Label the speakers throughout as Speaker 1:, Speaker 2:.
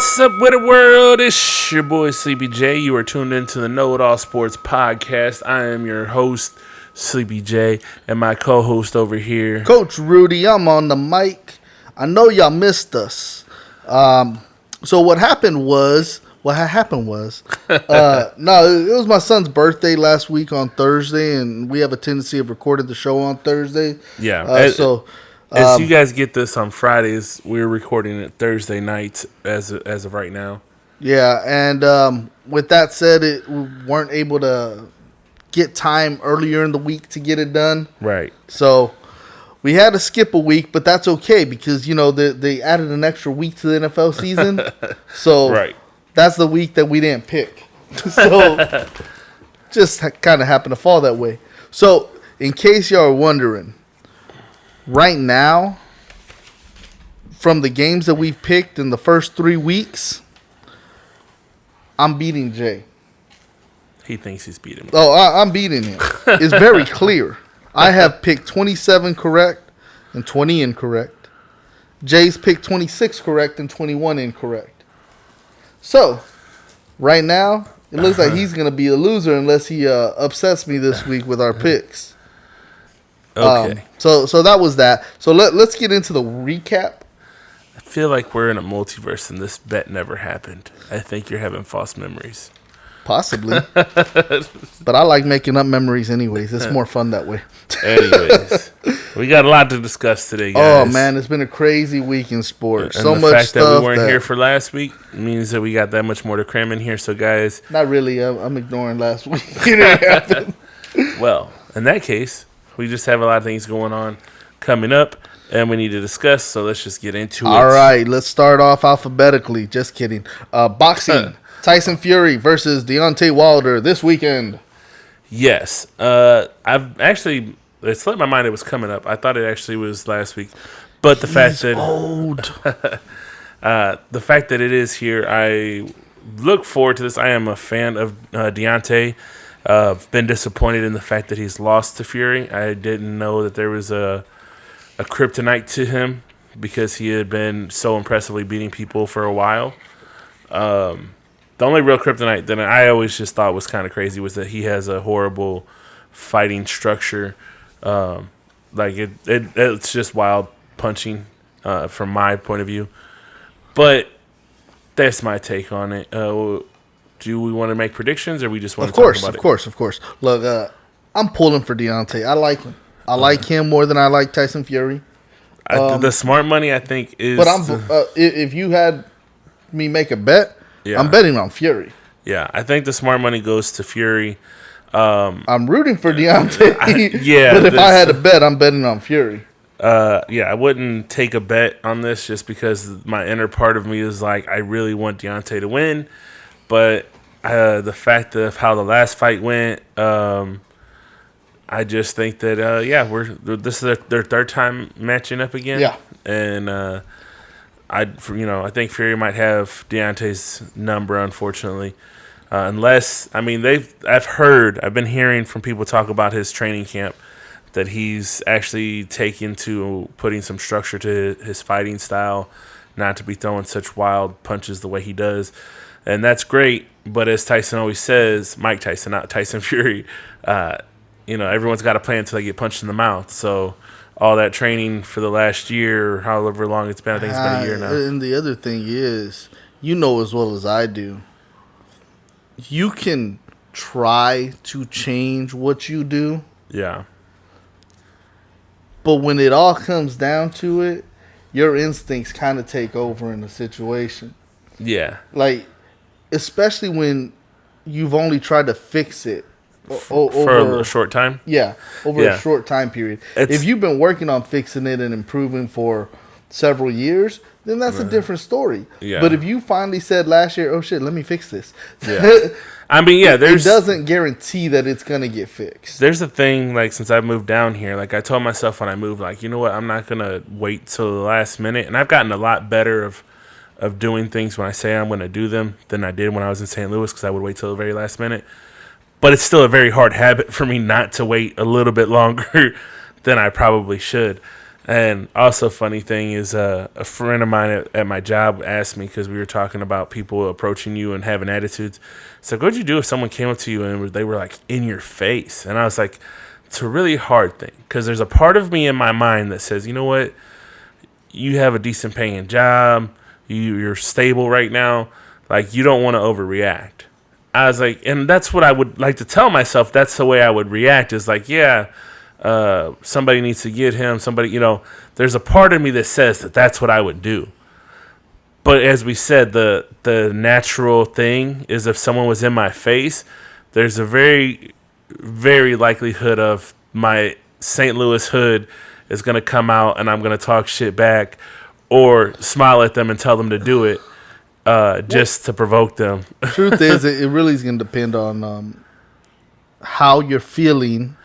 Speaker 1: What's up with the world? It's your boy Sleepy J. You are tuned into the Know It All Sports Podcast. I am your host, Sleepy J, and my co-host over here,
Speaker 2: Coach Rudy. I'm on the mic. I know y'all missed us. So what happened was, no, it was my son's birthday last week on Thursday, and we have a tendency of recording the show on Thursday.
Speaker 1: Yeah. As you guys get this on Fridays, we're recording it Thursday nights as of right now.
Speaker 2: Yeah, and with that said, we weren't able to get time earlier in the week to get it done.
Speaker 1: Right.
Speaker 2: So we had to skip a week, but that's okay because, you know, they added an extra week to the NFL season. So
Speaker 1: right.
Speaker 2: That's the week that we didn't pick. So just kind of happened to fall that way. So in case y'all are wondering, right now, from the games that we've picked in the first 3 weeks, I'm beating Jay.
Speaker 1: He thinks he's beating me.
Speaker 2: Oh, I'm beating him. It's very clear. I have picked 27 correct and 20 incorrect. Jay's picked 26 correct and 21 incorrect. So, right now, it looks like he's going to be a loser unless he upsets me this week with our picks.
Speaker 1: Okay.
Speaker 2: So that was that. So let's get into the recap.
Speaker 1: I feel like we're in a multiverse and this bet never happened. I think you're having false memories.
Speaker 2: Possibly. But I like making up memories anyways. It's more fun that way.
Speaker 1: Anyways, we got a lot to discuss today, guys.
Speaker 2: Oh, man, it's been a crazy week in sports.
Speaker 1: And
Speaker 2: so
Speaker 1: the
Speaker 2: much
Speaker 1: fact
Speaker 2: stuff
Speaker 1: that we weren't here for last week means that we got that much more to cram in here. So, guys.
Speaker 2: Not really. I'm ignoring last week. It didn't happen.
Speaker 1: Well, in that case, we just have a lot of things going on coming up, and we need to discuss. So let's just get into it.
Speaker 2: All right, let's start off alphabetically. Just kidding. Boxing. Tyson Fury versus Deontay Wilder this weekend.
Speaker 1: Yes. I've actually, it slipped my mind it was coming up. I thought it actually was last week. But the fact that the fact that it is here, I look forward to this. I am a fan of Deontay. I've been disappointed in the fact that he's lost to Fury. I didn't know that there was a kryptonite to him because he had been so impressively beating people for a while. The only real kryptonite that I always just thought was kind of crazy was that he has a horrible fighting structure. It's just wild punching from my point of view. But that's my take on it. Do we want to make predictions or we just want to talk about it?
Speaker 2: Of course. Look, I'm pulling for Deontay. I like him. I like him more than I like Tyson Fury.
Speaker 1: The smart money, I think, is...
Speaker 2: But if you had me make a bet... Yeah. I'm betting on Fury.
Speaker 1: Yeah, I think the smart money goes to Fury.
Speaker 2: I'm rooting for Deontay.
Speaker 1: But
Speaker 2: if I had to bet, I'm betting on Fury.
Speaker 1: I wouldn't take a bet on this just because my inner part of me is like, I really want Deontay to win. But the fact of how the last fight went, I just think that, this is their third time matching up again.
Speaker 2: Yeah.
Speaker 1: And... I think Fury might have Deontay's number, unfortunately, I've been hearing from people talk about his training camp that he's actually taken to putting some structure to his fighting style, not to be throwing such wild punches the way he does, and that's great. But as Tyson always says, Mike Tyson, not Tyson Fury, everyone's got a plan until they get punched in the mouth. So. All that training for the last year, or however long it's been. I think it's been a year now.
Speaker 2: And the other thing is, you know as well as I do, you can try to change what you do.
Speaker 1: Yeah.
Speaker 2: But when it all comes down to it, your instincts kind of take over in the situation.
Speaker 1: Yeah.
Speaker 2: Like, especially when you've only tried to fix it.
Speaker 1: For a short time?
Speaker 2: Yeah, over a short time period. If you've been working on fixing it and improving for several years, then that's a different story.
Speaker 1: Yeah.
Speaker 2: But if you finally said last year, oh shit, let me fix this.
Speaker 1: Yeah. It
Speaker 2: doesn't guarantee that it's going to get fixed.
Speaker 1: There's a thing, like, since I've moved down here, like, I told myself when I moved, like, you know what, I'm not going to wait till the last minute. And I've gotten a lot better of doing things when I say I'm going to do them than I did when I was in St. Louis because I would wait till the very last minute. But it's still a very hard habit for me not to wait a little bit longer than I probably should. And also, funny thing is, a friend of mine at my job asked me, because we were talking about people approaching you and having attitudes. So, what'd you do if someone came up to you and they were like in your face? And I was like, it's a really hard thing, because there's a part of me in my mind that says, you know what, you have a decent paying job, you're stable right now, like you don't want to overreact. I was like, and that's what I would like to tell myself. That's the way I would react. Is like, yeah. Somebody needs to get him. Somebody, there's a part of me that says that that's what I would do. But as we said, the natural thing is if someone was in my face, there's a very, very likelihood of my St. Louis hood is going to come out and I'm going to talk shit back or smile at them and tell them to do it just to provoke them.
Speaker 2: Truth is, it really is going to depend on how you're feeling.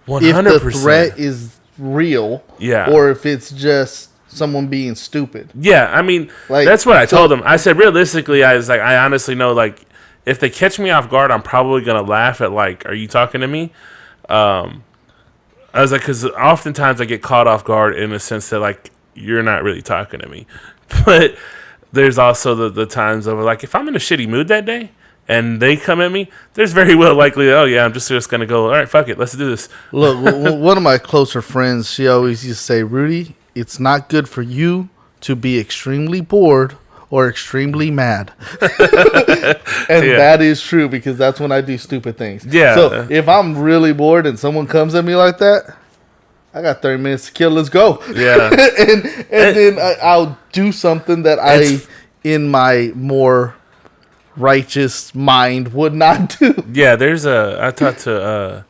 Speaker 1: 100%.
Speaker 2: If the threat is real, or if it's just someone being stupid.
Speaker 1: Yeah, I mean, that's what I told them. I said, realistically, I was like, I honestly know, like, if they catch me off guard, I'm probably going to laugh at, like, are you talking to me? I was like, because oftentimes I get caught off guard in the sense that, like, you're not really talking to me. But there's also the times of, like, if I'm in a shitty mood that day, and they come at me, there's very well likely, oh, yeah, I'm just going to go, all right, fuck it, let's do this.
Speaker 2: Look, one of my closer friends, she always used to say, Rudy, it's not good for you to be extremely bored or extremely mad. And that is true, because that's when I do stupid things.
Speaker 1: Yeah.
Speaker 2: So if I'm really bored and someone comes at me like that, I got 30 minutes to kill, let's go.
Speaker 1: Yeah.
Speaker 2: and then I'll do something that I, in my more righteous mind, would not do.
Speaker 1: Yeah, I talked to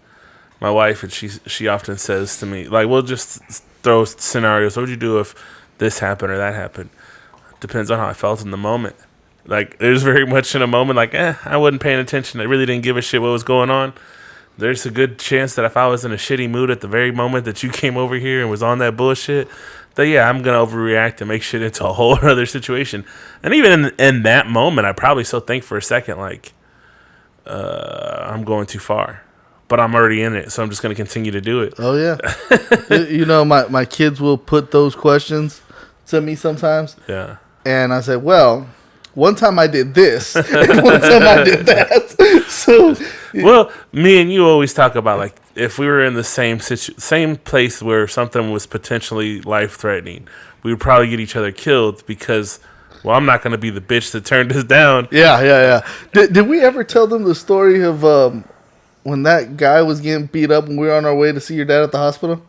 Speaker 1: my wife, and she often says to me, like, we'll just throw scenarios. What would you do if this happened or that happened? Depends on how I felt in the moment. Like, there's very much in a moment, like, I wasn't paying attention. I really didn't give a shit what was going on. There's a good chance that if I was in a shitty mood at the very moment that you came over here and was on that bullshit, that, yeah, I'm going to overreact and make shit into a whole other situation. And even in that moment, I probably still think for a second, like, I'm going too far. But I'm already in it, so I'm just going to continue to do it.
Speaker 2: Oh, yeah. My kids will put those questions to me sometimes.
Speaker 1: Yeah.
Speaker 2: And I say, well, one time I did this, and one time I did that. So,
Speaker 1: well, me and you always talk about, like, if we were in the same place where something was potentially life-threatening, we would probably get each other killed because, well, I'm not going to be the bitch that turned us down.
Speaker 2: Yeah. Did we ever tell them the story of when that guy was getting beat up and we were on our way to see your dad at the hospital?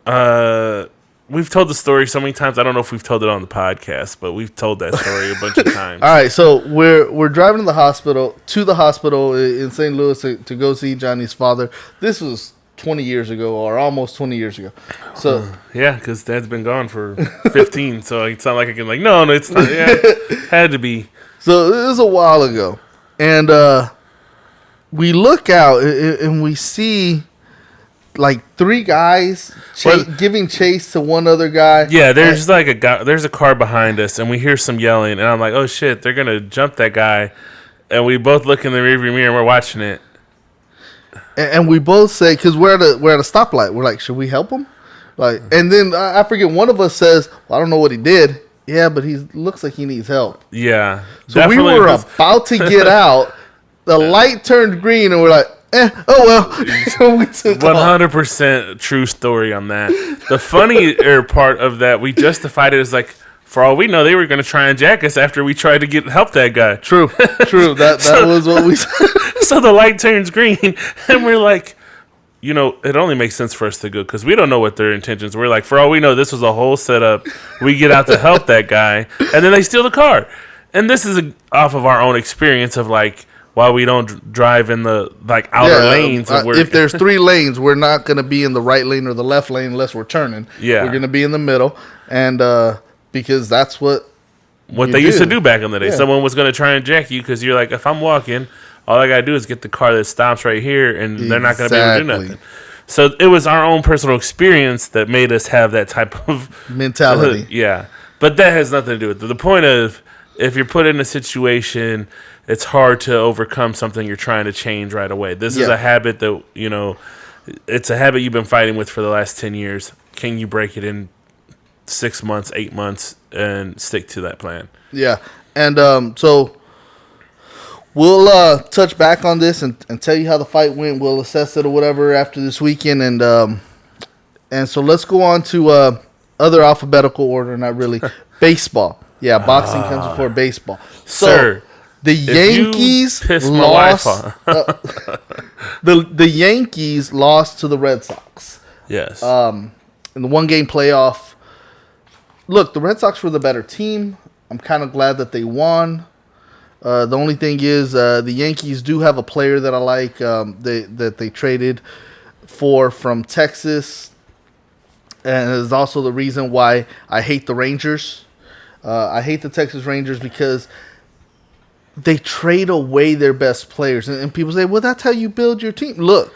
Speaker 1: We've told the story so many times. I don't know if we've told it on the podcast, but we've told that story a bunch of times.
Speaker 2: All right, so we're driving to the hospital in St. Louis to go see Johnny's father. This was 20 years ago, or almost 20 years ago. So
Speaker 1: yeah, because Dad's been gone for 15, so it's not like I can no, it's not. Yeah, had to be.
Speaker 2: So it was a while ago, and we look out and we see like three guys giving chase to one other guy.
Speaker 1: Yeah, there's there's a car behind us, and we hear some yelling, and I'm like, oh shit, they're gonna jump that guy, and we both look in the rearview mirror and we're watching it.
Speaker 2: And we both say, because we're at a stoplight, we're like, should we help him? Like, and then I forget, one of us says, well, I don't know what he did. Yeah, but he looks like he needs help.
Speaker 1: Yeah.
Speaker 2: So we were about to get out. The light turned green, and we're like, oh well. We took
Speaker 1: 100% true story on that. The funnier part of that, we justified it as like, for all we know, they were going to try and jack us after we tried to help that guy.
Speaker 2: True. That was what we said.
Speaker 1: So the light turns green, and we're like, it only makes sense for us to go because we don't know what their intentions were. Like, for all we know, this was a whole setup. We get out to help that guy, and then they steal the car. And this is off of our own experience of, like, why we don't drive in the, like, outer lanes.
Speaker 2: If there's 3 lanes, we're not going to be in the right lane or the left lane unless we're turning.
Speaker 1: Yeah.
Speaker 2: We're going to be in the middle, and because that's what
Speaker 1: they used to do back in the day. Yeah. Someone was going to try and jack you because you're like, if I'm walking, all I got to do is get the car that stops right here, and they're not going to be able to do nothing. So it was our own personal experience that made us have that type of
Speaker 2: mentality.
Speaker 1: Yeah. But that has nothing to do with it. The point of, if you're put in a situation, it's hard to overcome something you're trying to change right away. This is a habit that, it's a habit you've been fighting with for the last 10 years. Can you break it in 6 months, 8 months, and stick to that plan.
Speaker 2: Yeah. And so we'll touch back on this and tell you how the fight went. We'll assess it or whatever after this weekend. And so let's go on to other alphabetical order, not really. Baseball. Yeah, boxing comes before baseball. So,
Speaker 1: Sir,
Speaker 2: the Yankees lost. The Yankees lost to the Red Sox.
Speaker 1: Yes.
Speaker 2: In the one-game playoff. Look, the Red Sox were the better team. I'm kind of glad that they won. The only thing is the Yankees do have a player that I like that they traded for from Texas. And it's also the reason why I hate the Rangers. I hate the Texas Rangers because they trade away their best players. And people say, well, that's how you build your team. Look,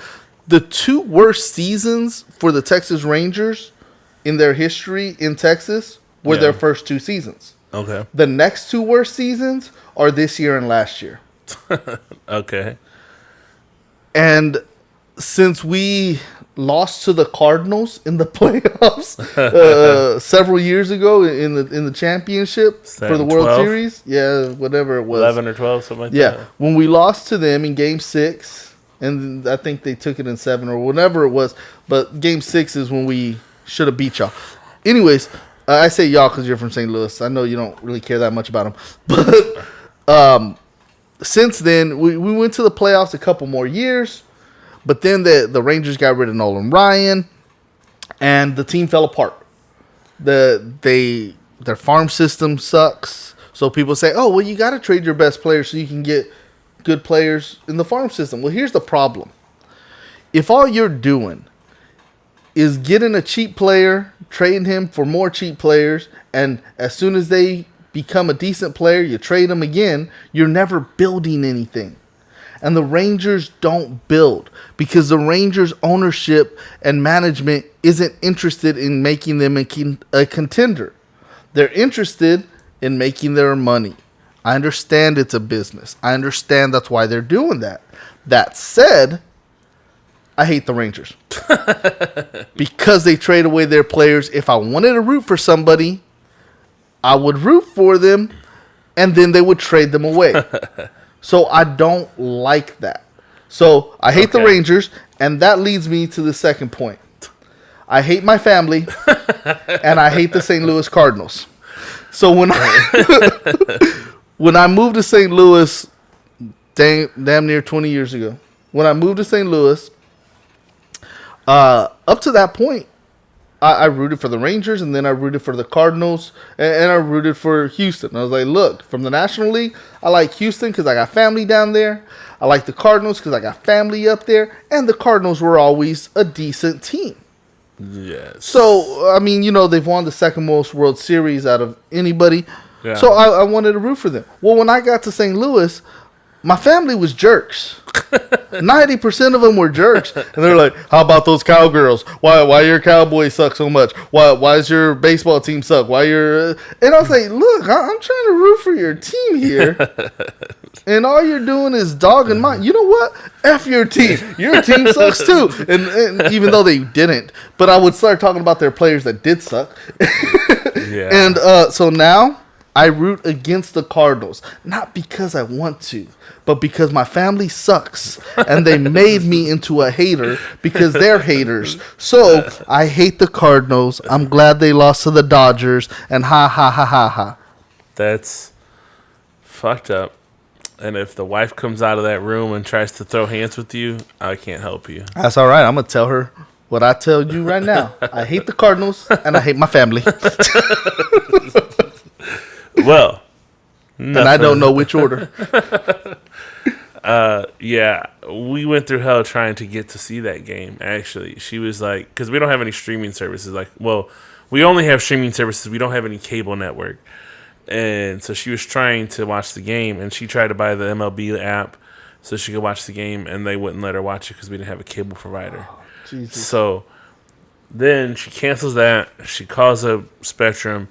Speaker 2: the 2 worst seasons for the Texas Rangers in their history in Texas were their first 2 seasons.
Speaker 1: Okay.
Speaker 2: The next 2 worst seasons are this year and last year.
Speaker 1: Okay.
Speaker 2: And since we lost to the Cardinals in the playoffs several years ago in the championship for the World
Speaker 1: 12?
Speaker 2: Series. Yeah, whatever it was.
Speaker 1: 11 or 12, something like that.
Speaker 2: Yeah, when we lost to them in Game 6, and I think they took it in 7 or whatever it was, but Game 6 is when we should have beat y'all. Anyways, I say y'all because you're from St. Louis. I know you don't really care that much about them. But since then, we went to the playoffs a couple more years. But then the Rangers got rid of Nolan Ryan, and the team fell apart. Their farm system sucks. So people say, oh, well, you got to trade your best players so you can get good players in the farm system. Well, here's the problem. If all you're doing is getting a cheap player, trading him for more cheap players, and as soon as they become a decent player, you trade them again, you're never building anything. And the Rangers don't build because the Rangers' ownership and management isn't interested in making them a contender. They're interested in making their money. I understand it's a business. I understand that's why they're doing that. That said, I hate the Rangers because they trade away their players. If I wanted to root for somebody, I would root for them, and then they would trade them away. So I don't like that. So I hate the Rangers, and that leads me to the second point. I hate my family, and I hate the St. Louis Cardinals. So when I moved to St. Louis, damn near 20 years ago, when I moved to St. Louis, up to that point, I rooted for the Rangers, and then I rooted for the Cardinals, and I rooted for Houston. I was like, look, from the National League, I like Houston because I got family down there. I like the Cardinals because I got family up there, and the Cardinals were always a decent team.
Speaker 1: Yes.
Speaker 2: So, I mean, they've won the second most World Series out of anybody. Yeah. So I wanted to root for them. Well, when I got to St. Louis, my family was jerks. 90% of them were jerks. And they're like, how about those Cowgirls? Why your Cowboys suck so much? Why does your baseball team suck? And I was like, look, I'm trying to root for your team here. And all you're doing is dogging mine. You know what? F your team. Your team sucks too. And even though they didn't. But I would start talking about their players that did suck.
Speaker 1: Yeah.
Speaker 2: And so now I root against the Cardinals. Not because I want to, but because my family sucks. And they made me into a hater because they're haters. So I hate the Cardinals. I'm glad they lost to the Dodgers. And ha, ha, ha, ha, ha.
Speaker 1: That's fucked up. And if the wife comes out of that room and tries to throw hands with you, I can't help you.
Speaker 2: That's all right. I'm going to tell her what I tell you right now. I hate the Cardinals, and I hate my family.
Speaker 1: Well,
Speaker 2: and I don't know which order.
Speaker 1: Yeah, we went through hell trying to get to see that game, actually. She was like, because we don't have any streaming services. Like, well, we only have streaming services. We don't have any cable network. And so she was trying to watch the game, and she tried to buy the MLB app so she could watch the game, and they wouldn't let her watch it because we didn't have a cable provider. Oh, so then she cancels that. She calls up Spectrum.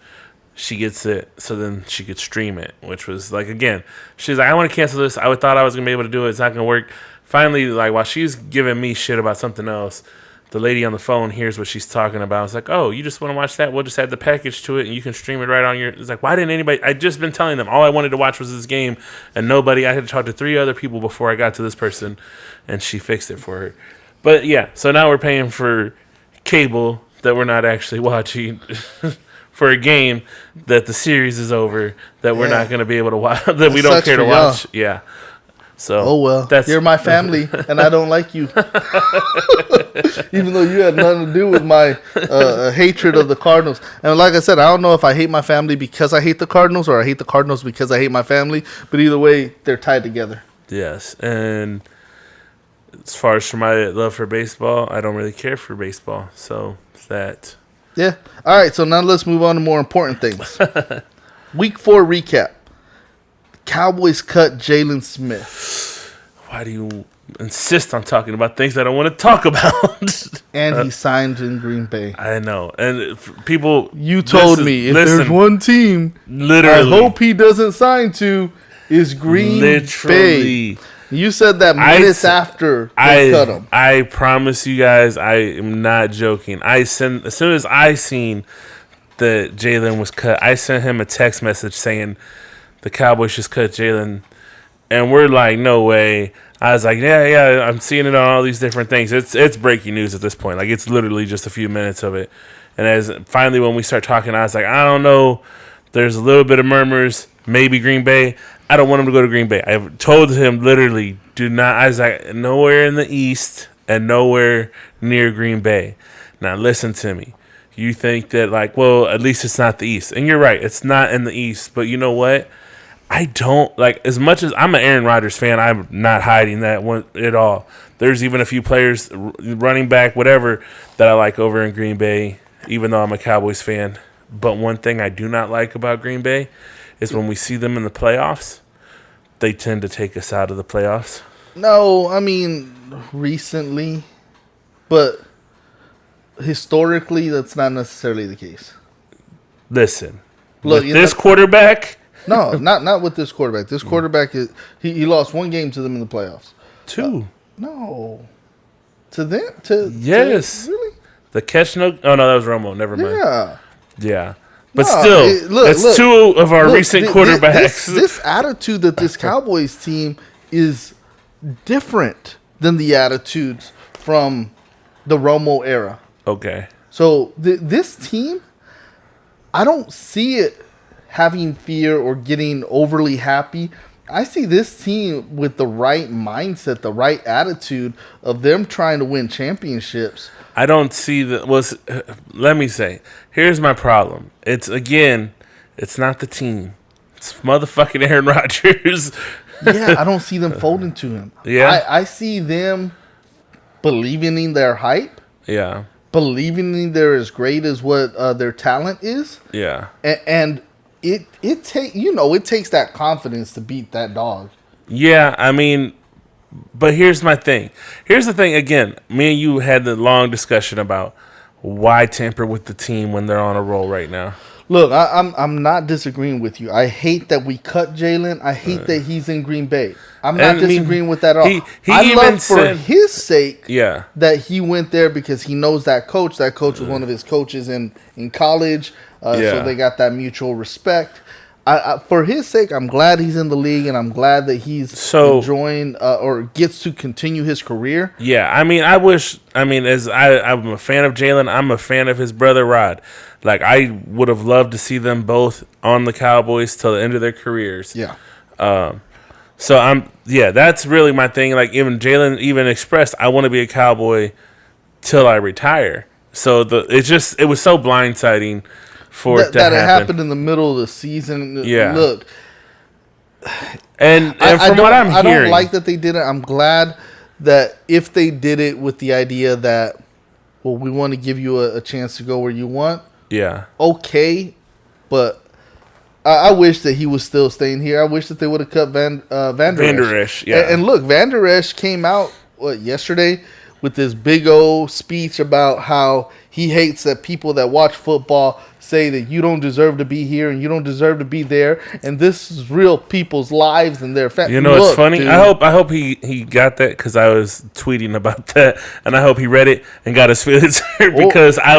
Speaker 1: She gets it so then she could stream it, which was like, again, she's like, I want to cancel this. I thought I was going to be able to do it. It's not going to work. Finally, like, while she's giving me shit about something else, the lady on the phone hears what she's talking about. It's like, oh, you just want to watch that? We'll just add the package to it, and you can stream it right on your. It's like, why didn't anybody? I just been telling them all I wanted to watch was this game, and nobody. I had to talk to 3 other people before I got to this person, and she fixed it for her. But yeah, so now we're paying for cable that we're not actually watching for a game that the series is over that we're not going to be able to watch that we don't care to watch. Yeah. So,
Speaker 2: oh well, you're my family, and I don't like you. Even though you had nothing to do with my hatred of the Cardinals. And like I said, I don't know if I hate my family because I hate the Cardinals or I hate the Cardinals because I hate my family. But either way, they're tied together.
Speaker 1: Yes, and as far as for my love for baseball, I don't really care for baseball. So that.
Speaker 2: Yeah. All right. So now let's move on to more important things. Week 4 recap. Cowboys cut Jaylon Smith.
Speaker 1: Why do you insist on talking about things I don't want to talk about?
Speaker 2: And he signed in Green Bay.
Speaker 1: I know. And people...
Speaker 2: You told me if there's one team I hope he doesn't sign to is Green Bay. You said that minutes after they cut him.
Speaker 1: I promise you guys, I am not joking. As soon as I seen that Jalen was cut, I sent him a text message saying... the Cowboys just cut Jalen, and we're like, no way. I was like, yeah, I'm seeing it on all these different things. It's breaking news at this point. Like, it's literally just a few minutes of it. And as finally when we start talking, I was like, I don't know. There's a little bit of murmurs. Maybe Green Bay. I don't want him to go to Green Bay. I've told him literally, do not. I was like, nowhere in the East and nowhere near Green Bay. Now, listen to me. You think that, like, well, at least it's not the East. And you're right. It's not in the East. But you know what? I don't like as much as I'm an Aaron Rodgers fan. I'm not hiding that one at all. There's even a few players, running back, whatever, that I like over in Green Bay, even though I'm a Cowboys fan. But one thing I do not like about Green Bay is when we see them in the playoffs, they tend to take us out of the playoffs.
Speaker 2: No, I mean recently, but historically, that's not necessarily the case.
Speaker 1: Listen, look, with this quarterback.
Speaker 2: No, not with this quarterback. This quarterback he lost 1 game to them in the playoffs.
Speaker 1: 2.
Speaker 2: No. To them?
Speaker 1: Yes.
Speaker 2: Really?
Speaker 1: The catch no. Oh no, that was Romo. Never mind. Yeah. But
Speaker 2: no,
Speaker 1: still, it's 2 of our recent quarterbacks.
Speaker 2: This attitude that this Cowboys team is different than the attitudes from the Romo era.
Speaker 1: Okay.
Speaker 2: So this team, I don't see it having fear or getting overly happy. I see this team with the right mindset, the right attitude of them trying to win championships.
Speaker 1: I don't see the. Let me say, here's my problem. It's not the team. It's motherfucking Aaron Rodgers.
Speaker 2: Yeah, I don't see them folding to him.
Speaker 1: Yeah,
Speaker 2: I see them believing in their hype.
Speaker 1: Yeah,
Speaker 2: believing they're as great as what their talent is.
Speaker 1: Yeah,
Speaker 2: and it takes that confidence to beat that dog.
Speaker 1: Yeah, I mean, but here's my thing. Here's the thing again. Me and you had the long discussion about why tamper with the team when they're on a roll right now.
Speaker 2: Look, I'm not disagreeing with you. I hate that we cut Jalen. I hate that he's in Green Bay. I'm not disagreeing with that at all. I love for his sake that he went there because he knows that coach. That coach was one of his coaches in college. So they got that mutual respect. For his sake, I'm glad he's in the league, and I'm glad that he's enjoying or gets to continue his career.
Speaker 1: Yeah, I mean, I'm a fan of Jalen. I'm a fan of his brother Rod. Like, I would have loved to see them both on the Cowboys till the end of their careers. Yeah. That's really my thing. Like, even Jalen even expressed, I want to be a Cowboy till I retire. So it was so blindsiding. That it happened
Speaker 2: in the middle of the season.
Speaker 1: Yeah.
Speaker 2: Look.
Speaker 1: And from what I'm hearing,
Speaker 2: I don't like that they did it. I'm glad that if they did it with the idea that, well, we want to give you a chance to go where you want. Yeah. Okay. But I wish that he was still staying here. I wish that they would have cut Van Der Esch. Yeah. And look, Van Der Esch came out yesterday with this big old speech about how he hates that people that watch football say that you don't deserve to be here and you don't deserve to be there, and this is real people's lives and their families.
Speaker 1: You know, it's funny. Dude. I hope he got that because I was tweeting about that, and I hope he read it and got his feelings hurt because I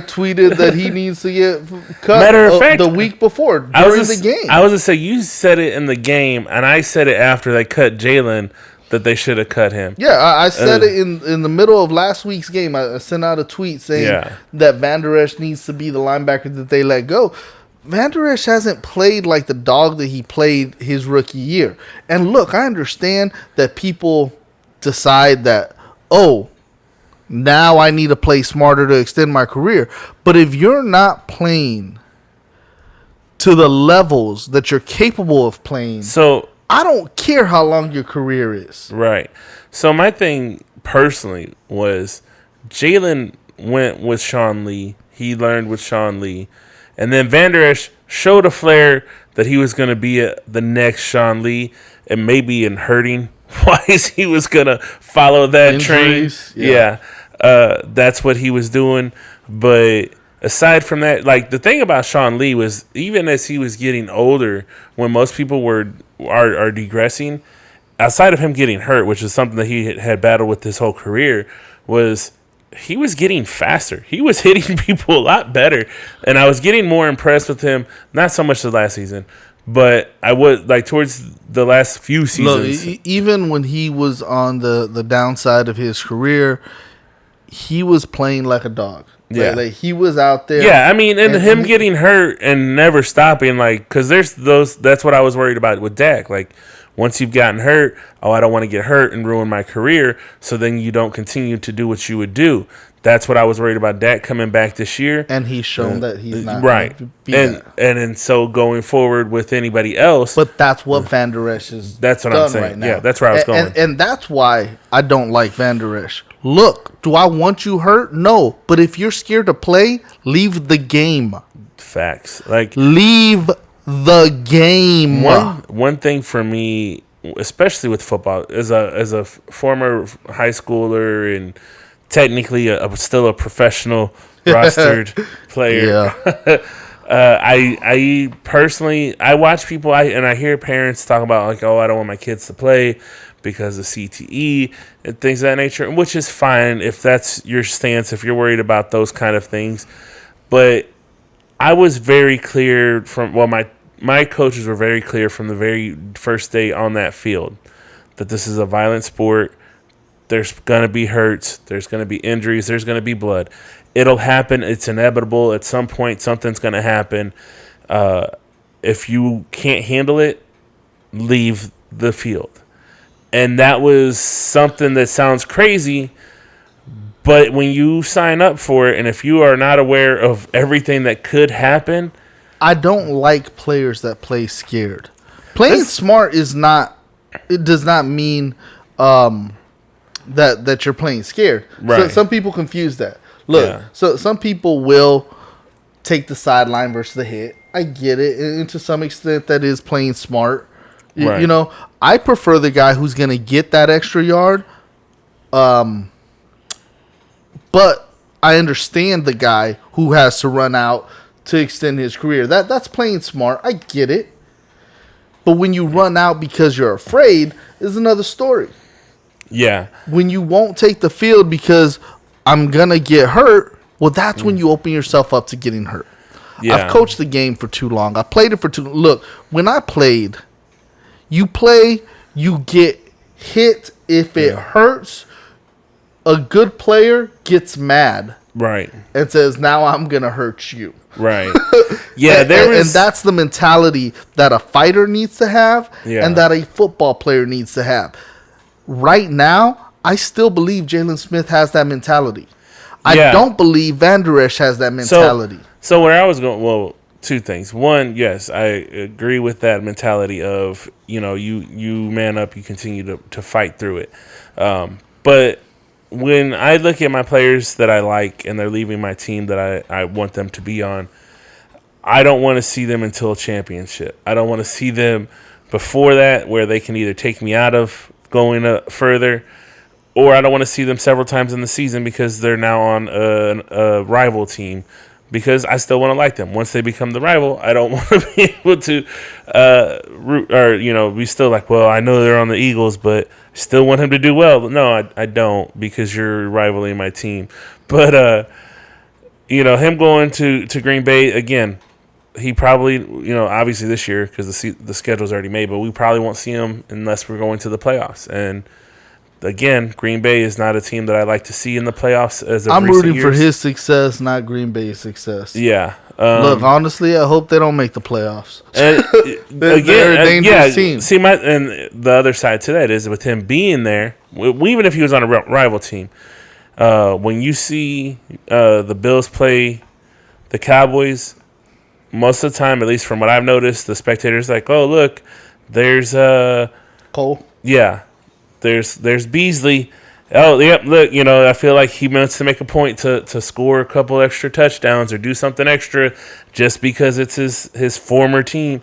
Speaker 2: tweeted that he needs to get cut.
Speaker 1: Matter of fact,
Speaker 2: the week before during the game.
Speaker 1: I was gonna say you said it in the game, and I said it after they cut Jaylon. That they should have cut him.
Speaker 2: Yeah, I said it in the middle of last week's game. I sent out a tweet saying that Van Der Esch needs to be the linebacker that they let go. Van Der Esch hasn't played like the dog that he played his rookie year. And look, I understand that people decide that, now I need to play smarter to extend my career. But if you're not playing to the levels that you're capable of playing... I don't care how long your career is.
Speaker 1: Right. So my thing personally was Jaylon went with Sean Lee. He learned with Sean Lee. And then Van Der Esch showed a flair that he was going to be the next Sean Lee. And maybe in hurting wise, he was going to follow that
Speaker 2: Injuries,
Speaker 1: train. Yeah. That's what he was doing. But... aside from that, like the thing about Sean Lee was even as he was getting older, when most people are digressing, outside of him getting hurt, which is something that he had battled with his whole career, was he was getting faster. He was hitting people a lot better, and I was getting more impressed with him. Not so much the last season, but I would like towards the last few seasons.
Speaker 2: Look, even when he was on the downside of his career, he was playing like a dog.
Speaker 1: Yeah,
Speaker 2: like he was out there.
Speaker 1: Yeah, I mean, and him getting hurt and never stopping, like, because there's those. That's what I was worried about with Dak. Like, once you've gotten hurt, I don't want to get hurt and ruin my career. So then you don't continue to do what you would do. That's what I was worried about Dak coming back this year.
Speaker 2: And he's shown that he's not
Speaker 1: right. And so going forward with anybody else.
Speaker 2: But that's what Van Der Esch is.
Speaker 1: That's what I'm saying. Right now. Yeah, that's where I was going.
Speaker 2: And that's why I don't like Van Der Esch. Look, do I want you hurt? No. But if you're scared to play, leave the game.
Speaker 1: Facts. Like
Speaker 2: leave the game.
Speaker 1: One thing for me, especially with football, as a former high schooler and technically still a professional rostered player.
Speaker 2: Yeah.
Speaker 1: I personally watch people and I hear parents talk about like, I don't want my kids to play because of CTE and things of that nature, which is fine if that's your stance, if you're worried about those kind of things. But I was very clear my coaches were very clear from the very first day on that field that this is a violent sport. There's going to be hurts. There's going to be injuries. There's going to be blood. It'll happen. It's inevitable. At some point, something's going to happen. If you can't handle it, leave the field. And that was something that sounds crazy, but when you sign up for it, and if you are not aware of everything that could happen...
Speaker 2: I don't like players that play scared. Playing smart does not mean that you're playing scared.
Speaker 1: Right.
Speaker 2: So some people confuse that. Look, so some people will take the sideline versus the hit. I get it. And to some extent, that is playing smart. Right. You know, I prefer the guy who's going to get that extra yard. But I understand the guy who has to run out to extend his career. That's playing smart. I get it. But when you run out because you're afraid is another story.
Speaker 1: Yeah.
Speaker 2: When you won't take the field because I'm going to get hurt, well, that's when you open yourself up to getting hurt. Yeah. I've coached the game for too long. I played it for too long. Look, when I played, you play, you get hit. If it hurts, a good player gets mad.
Speaker 1: Right.
Speaker 2: And says, now I'm going to hurt you.
Speaker 1: Right. Yeah,
Speaker 2: and that's the mentality that a fighter needs to have and that a football player needs to have. Right now, I still believe Jalen Smith has that mentality. I don't believe Van Der Esch has that mentality.
Speaker 1: So where I was going, well, two things. One, yes, I agree with that mentality of, you man up, you continue to fight through it. But when I look at my players that I like and they're leaving my team that I want them to be on, I don't want to see them until a championship. I don't want to see them before that where they can either take me out of going further, or I don't want to see them several times in the season because they're now on a rival team. because I still want to like them. Once they become the rival, I don't want to be able to root, or be still like, well, I know they're on the Eagles, but I still want him to do well. No, I don't, because you're rivaling my team. But him going to Green Bay again, he probably, obviously this year, because the schedule's already made, but we probably won't see him unless we're going to the playoffs. And again, Green Bay is not a team that I like to see in the playoffs. I'm
Speaker 2: rooting for his success, not Green Bay's success.
Speaker 1: Yeah.
Speaker 2: Look, honestly, I hope they don't make the playoffs. They're a dangerous team.
Speaker 1: See, and the other side to that is with him being there, even if he was on a rival team, when you see the Bills play the Cowboys, most of the time, at least from what I've noticed, the spectators like, oh, look, there's
Speaker 2: Cole.
Speaker 1: Yeah, there's Beasley. Oh, yep, look, I feel like he wants to make a point to score a couple extra touchdowns or do something extra just because it's his former team.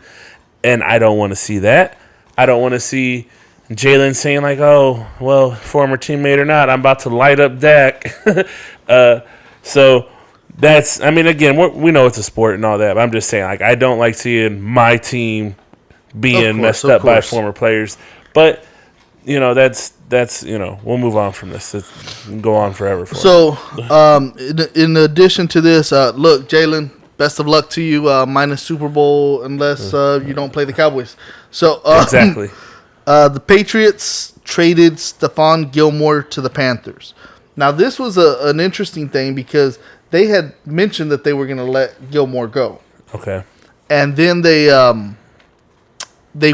Speaker 1: And I don't want to see that. I don't want to see Jalen saying like, oh, well, former teammate or not, I'm about to light up Dak. So that's, again, we know it's a sport and all that, but I'm just saying, like, I don't like seeing my team being messed up by former players. But, that's we'll move on from this. It can go on forever.
Speaker 2: In addition to this, look, Jalen, best of luck to you. Minus Super Bowl unless you don't play the Cowboys. So
Speaker 1: exactly.
Speaker 2: The Patriots traded Stephon Gilmore to the Panthers. Now, this was an interesting thing because they had mentioned that they were going to let Gilmore go.
Speaker 1: Okay.
Speaker 2: And then they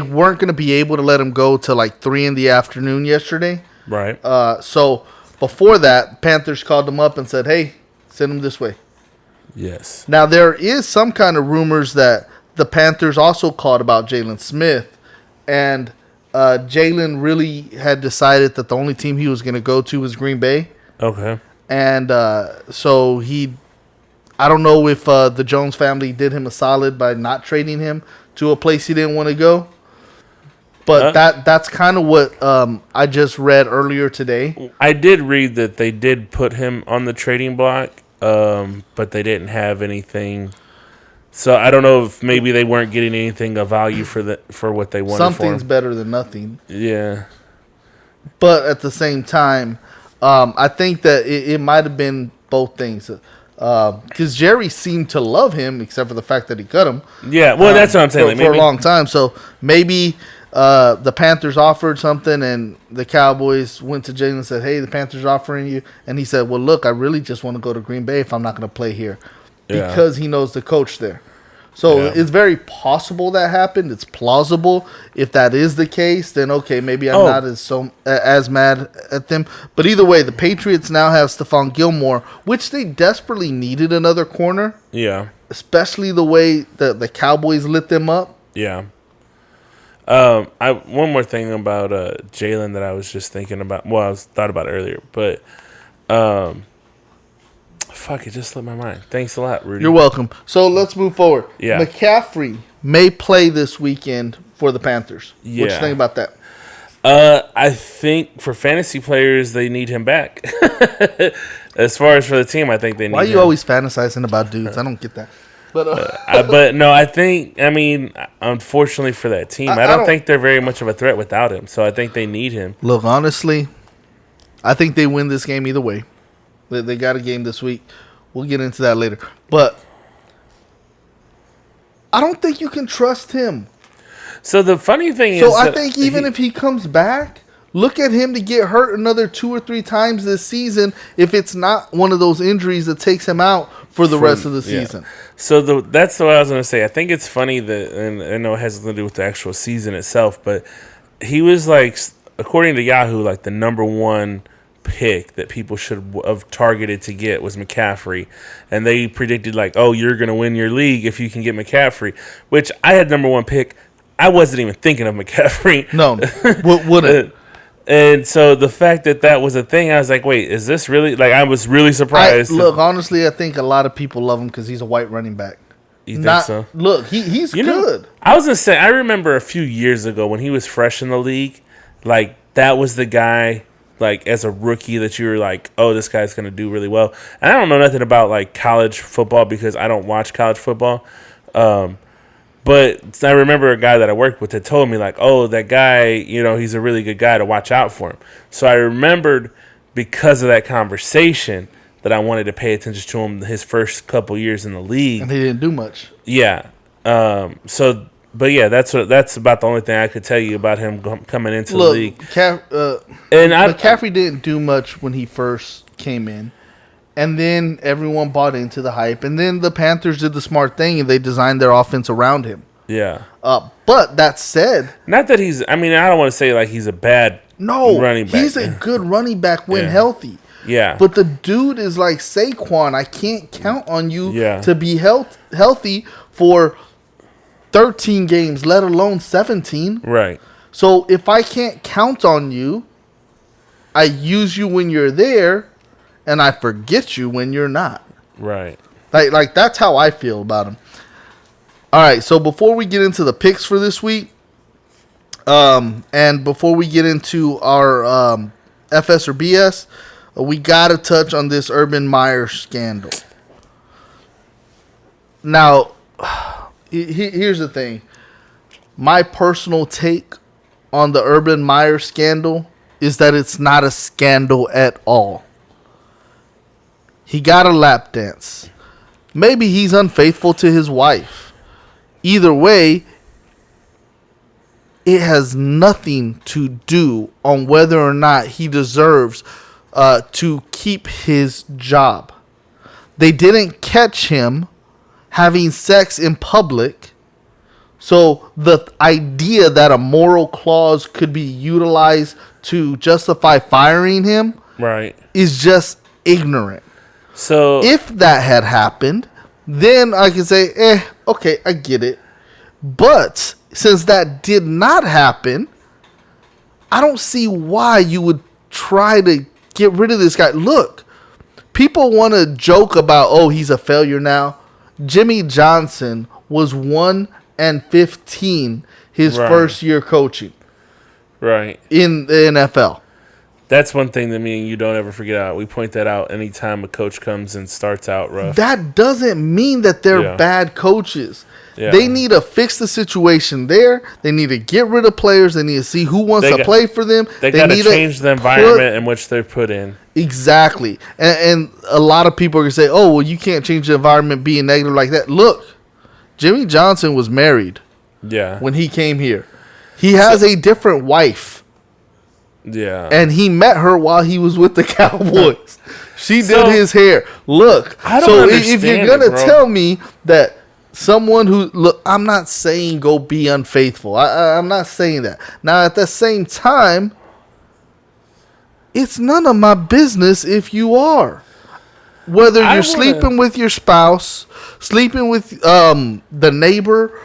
Speaker 2: weren't going to be able to let him go till like 3 p.m. yesterday.
Speaker 1: Right.
Speaker 2: So before that, Panthers called him up and said, hey, send him this way.
Speaker 1: Yes.
Speaker 2: Now, there is some kind of rumors that the Panthers also called about Jaylon Smith. And Jalen really had decided that the only team he was going to go to was Green Bay.
Speaker 1: Okay.
Speaker 2: And so I don't know if the Jones family did him a solid by not trading him to a place he didn't want to go. But that's kind of what I just read earlier today.
Speaker 1: I did read that they did put him on the trading block, but they didn't have anything. So I don't know if maybe they weren't getting anything of value for what they wanted.
Speaker 2: Something's better than nothing.
Speaker 1: Yeah.
Speaker 2: But at the same time, I think that it might have been both things. Because Jerry seemed to love him, except for the fact that he cut him.
Speaker 1: Yeah, well, that's what I'm saying.
Speaker 2: For a long time. So maybe the Panthers offered something, and the Cowboys went to Jalen and said, hey, the Panthers are offering you. And he said, well, look, I really just want to go to Green Bay if I'm not going to play here. Yeah. Because he knows the coach there. So it's very possible that happened. It's plausible. If that is the case, then okay, maybe I'm not as mad at them. But either way, the Patriots now have Stephon Gilmore, which they desperately needed another corner.
Speaker 1: Yeah.
Speaker 2: Especially the way that the Cowboys lit them up.
Speaker 1: Yeah. One more thing about Jalen that I was just thinking about. Well, I thought about it earlier, but fuck, it just slipped my mind. Thanks a lot, Rudy.
Speaker 2: You're welcome. So let's move forward.
Speaker 1: Yeah.
Speaker 2: McCaffrey may play this weekend for the Panthers.
Speaker 1: Yeah.
Speaker 2: What you think about that?
Speaker 1: I think for fantasy players, they need him back. As far as for the team, I think they need him.
Speaker 2: Why are you always fantasizing about dudes? I don't get that.
Speaker 1: But no, unfortunately for that team, I don't think they're very much of a threat without him. So I think they need him.
Speaker 2: Look, honestly, I think they win this game either way. They got a game this week. We'll get into that later. But I don't think you can trust him.
Speaker 1: So the funny thing is...
Speaker 2: So I think even if he comes back, look at him to get hurt another 2 or 3 times this season if it's not one of those injuries that takes him out for the rest of the season.
Speaker 1: So that's what I was going to say. I think it's funny that, and I know it has nothing to do with the actual season itself, but he was like, according to Yahoo, like the number 1 pick that people should have targeted to get was McCaffrey, and they predicted like, oh, you're going to win your league if you can get McCaffrey, which I had number 1 pick. I wasn't even thinking of McCaffrey.
Speaker 2: No, wouldn't.
Speaker 1: And so the fact that was a thing, I was like, wait, is this really? Like, I was really surprised.
Speaker 2: Look, honestly, I think a lot of people love him because he's a white running back.
Speaker 1: You think so?
Speaker 2: Look, he's good.
Speaker 1: I was going to say, I remember a few years ago when he was fresh in the league, like, that was the guy like as a rookie that you were like, oh, this guy's going to do really well. And I don't know nothing about like college football because I don't watch college football. But I remember a guy that I worked with that told me like, oh, that guy, he's a really good guy to watch out for him. So I remembered because of that conversation that I wanted to pay attention to him his first couple years in the league.
Speaker 2: And he didn't do much.
Speaker 1: Yeah. But yeah, that's about the only thing I could tell you about him coming into the league.
Speaker 2: McCaffrey didn't do much when he first came in, and then everyone bought into the hype, and then the Panthers did the smart thing and they designed their offense around him.
Speaker 1: Yeah.
Speaker 2: But that said,
Speaker 1: not that he's. I mean, I don't want to say like he's a bad running back.
Speaker 2: He's a good running back when healthy.
Speaker 1: Yeah.
Speaker 2: But the dude is like Saquon. I can't count on you to be healthy for 13 games, let alone 17.
Speaker 1: Right.
Speaker 2: So if I can't count on you, I use you when you're there, and I forget you when you're not.
Speaker 1: Right.
Speaker 2: Like that's how I feel about him. All right, so before we get into the picks for this week, and before we get into our FS or BS, we got to touch on this Urban Meyer scandal. Now, here's the thing. My personal take on the Urban Meyer scandal is that it's not a scandal at all. He got a lap dance. Maybe he's unfaithful to his wife. Either way, it has nothing to do on whether or not he deserves to keep his job. They didn't catch him having sex in public, so the idea that a moral clause could be utilized to justify firing him is just ignorant.
Speaker 1: So
Speaker 2: if that had happened, then I could say, okay, I get it. But since that did not happen, I don't see why you would try to get rid of this guy. Look, people want to joke about, oh, he's a failure now. Jimmy Johnson was 1-15 his first year coaching.
Speaker 1: Right.
Speaker 2: In the NFL.
Speaker 1: That's one thing that me and you don't ever forget out. We point that out anytime a coach comes and starts out rough.
Speaker 2: That doesn't mean that they're bad coaches. Yeah. They need to fix the situation there. They need to get rid of players. They need to see who wants to play for them.
Speaker 1: They got to change the environment in which they're put in.
Speaker 2: Exactly. And a lot of people are going to say, oh, well, you can't change the environment being negative like that. Look, Jimmy Johnson was married when he came here. He has a different wife.
Speaker 1: Yeah.
Speaker 2: And he met her while he was with the Cowboys. She did his hair. Look. If you're going to tell me that someone who... Look, I'm not saying go be unfaithful. I'm not saying that. Now, at the same time, it's none of my business if you are. Whether you're sleeping with your spouse, sleeping with the neighbor,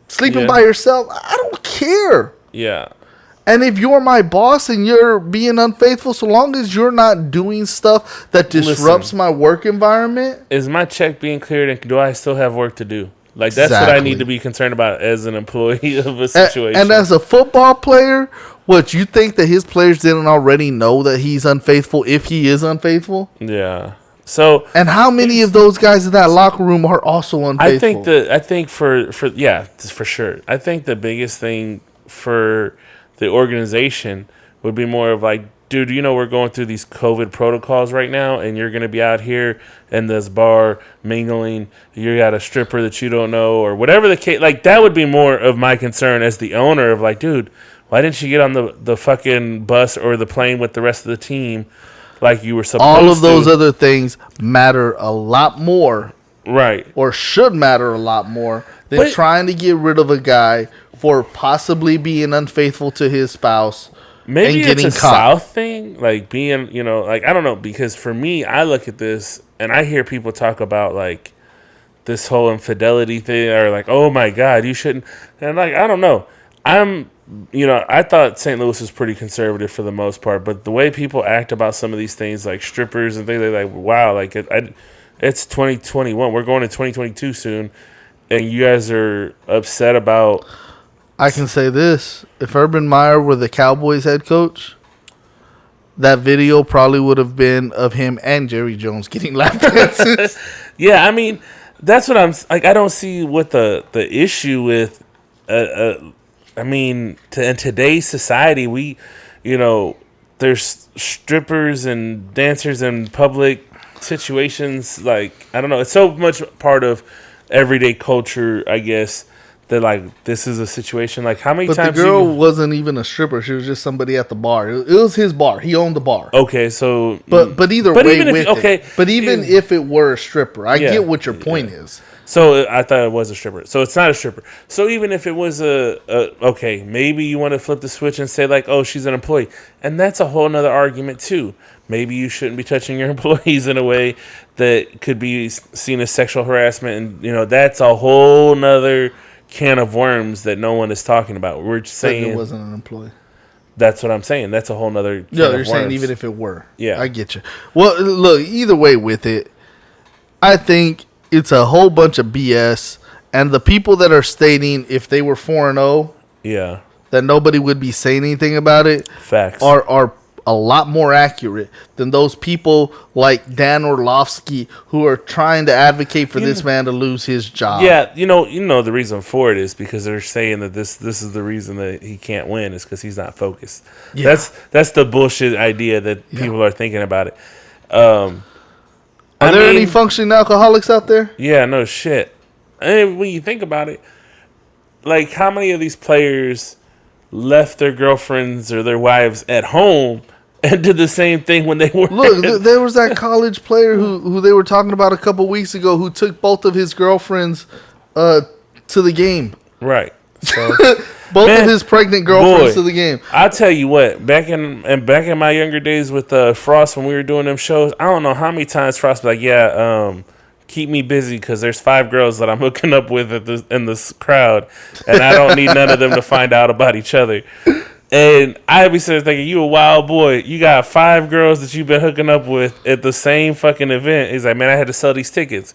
Speaker 2: sleeping by yourself, I don't care.
Speaker 1: Yeah.
Speaker 2: And if you're my boss and you're being unfaithful, so long as you're not doing stuff that disrupts my work environment.
Speaker 1: Is my check being cleared and do I still have work to do? Like, that's what I need to be concerned about as an employee of a situation.
Speaker 2: And as a football player, what, you think that his players didn't already know that he's unfaithful if he is unfaithful?
Speaker 1: Yeah. So,
Speaker 2: and how many of those guys in that locker room are also unfaithful?
Speaker 1: I think for sure. I think the biggest thing for the organization would be more of like, dude, we're going through these COVID protocols right now, and you're going to be out here in this bar mingling. You got a stripper that you don't know, or whatever the case. Like, that would be more of my concern as the owner of like, dude, why didn't you get on the fucking bus or the plane with the rest of the team like you were supposed to?
Speaker 2: All of those other things matter a lot more.
Speaker 1: Right.
Speaker 2: Or should matter a lot more than trying to get rid of a guy for possibly being unfaithful to his spouse.
Speaker 1: Maybe
Speaker 2: and
Speaker 1: it's a South thing, like being, like, I don't know, because for me, I look at this and I hear people talk about like this whole infidelity thing, or like, oh my God, you shouldn't. And like, I don't know. I thought St. Louis was pretty conservative for the most part, but the way people act about some of these things, like strippers and things, they're like, wow, like it's 2021. We're going to 2022 soon, and you guys are upset about.
Speaker 2: I can say this: if Urban Meyer were the Cowboys head coach, that video probably would have been of him and Jerry Jones getting lap dances.
Speaker 1: Yeah, I mean, that's what I'm like. I don't see what the issue with. I mean, in today's society, there's strippers and dancers in public situations. Like, I don't know. It's so much part of everyday culture, I guess, that like this is a situation. Like, how many
Speaker 2: But
Speaker 1: times?
Speaker 2: the girl wasn't even a stripper. She was just somebody at the bar. It was his bar. He owned the bar.
Speaker 1: Okay, so
Speaker 2: But either way,
Speaker 1: even if,
Speaker 2: with it. But even if it were a stripper, I get what your point is.
Speaker 1: So I thought it was a stripper. So it's not a stripper. So even if it was okay, maybe you want to flip the switch and say like, oh, she's an employee. And that's a whole nother argument too. Maybe you shouldn't be touching your employees in a way that could be seen as sexual harassment. And, that's a whole nother can of worms that no one is talking about. We're just saying
Speaker 2: it wasn't an employee.
Speaker 1: That's what I'm saying. That's a whole nother can
Speaker 2: you're
Speaker 1: of
Speaker 2: saying
Speaker 1: worms.
Speaker 2: even if it were.
Speaker 1: Yeah.
Speaker 2: I get you. Well, look, either way with it, I think it's a whole bunch of BS, and the people that are stating if they were 4-0,
Speaker 1: yeah,
Speaker 2: that nobody would be saying anything about it,
Speaker 1: facts
Speaker 2: are a lot more accurate than those people like Dan Orlovsky who are trying to advocate for this man to lose his job.
Speaker 1: Yeah, the reason for it is because they're saying that this is the reason that he can't win is because he's not focused. Yeah. That's the bullshit idea that people are thinking about it.
Speaker 2: Are there any functioning alcoholics out there?
Speaker 1: Yeah, no shit. And when you think about it, like how many of these players left their girlfriends or their wives at home and did the same thing when they were...
Speaker 2: Look, there was that college player who they were talking about a couple weeks ago who took both of his girlfriends to the game.
Speaker 1: Right. So
Speaker 2: both of his pregnant girlfriends to the game.
Speaker 1: I'll tell you what, back in my younger days with Frost when we were doing them shows, I don't know how many times Frost was like, keep me busy because there's 5 girls that I'm hooking up with in this crowd, and I don't need none of them to find out about each other. And I'd be sitting there thinking, you a wild boy. You got 5 girls that you've been hooking up with at the same fucking event. He's like, man, I had to sell these tickets.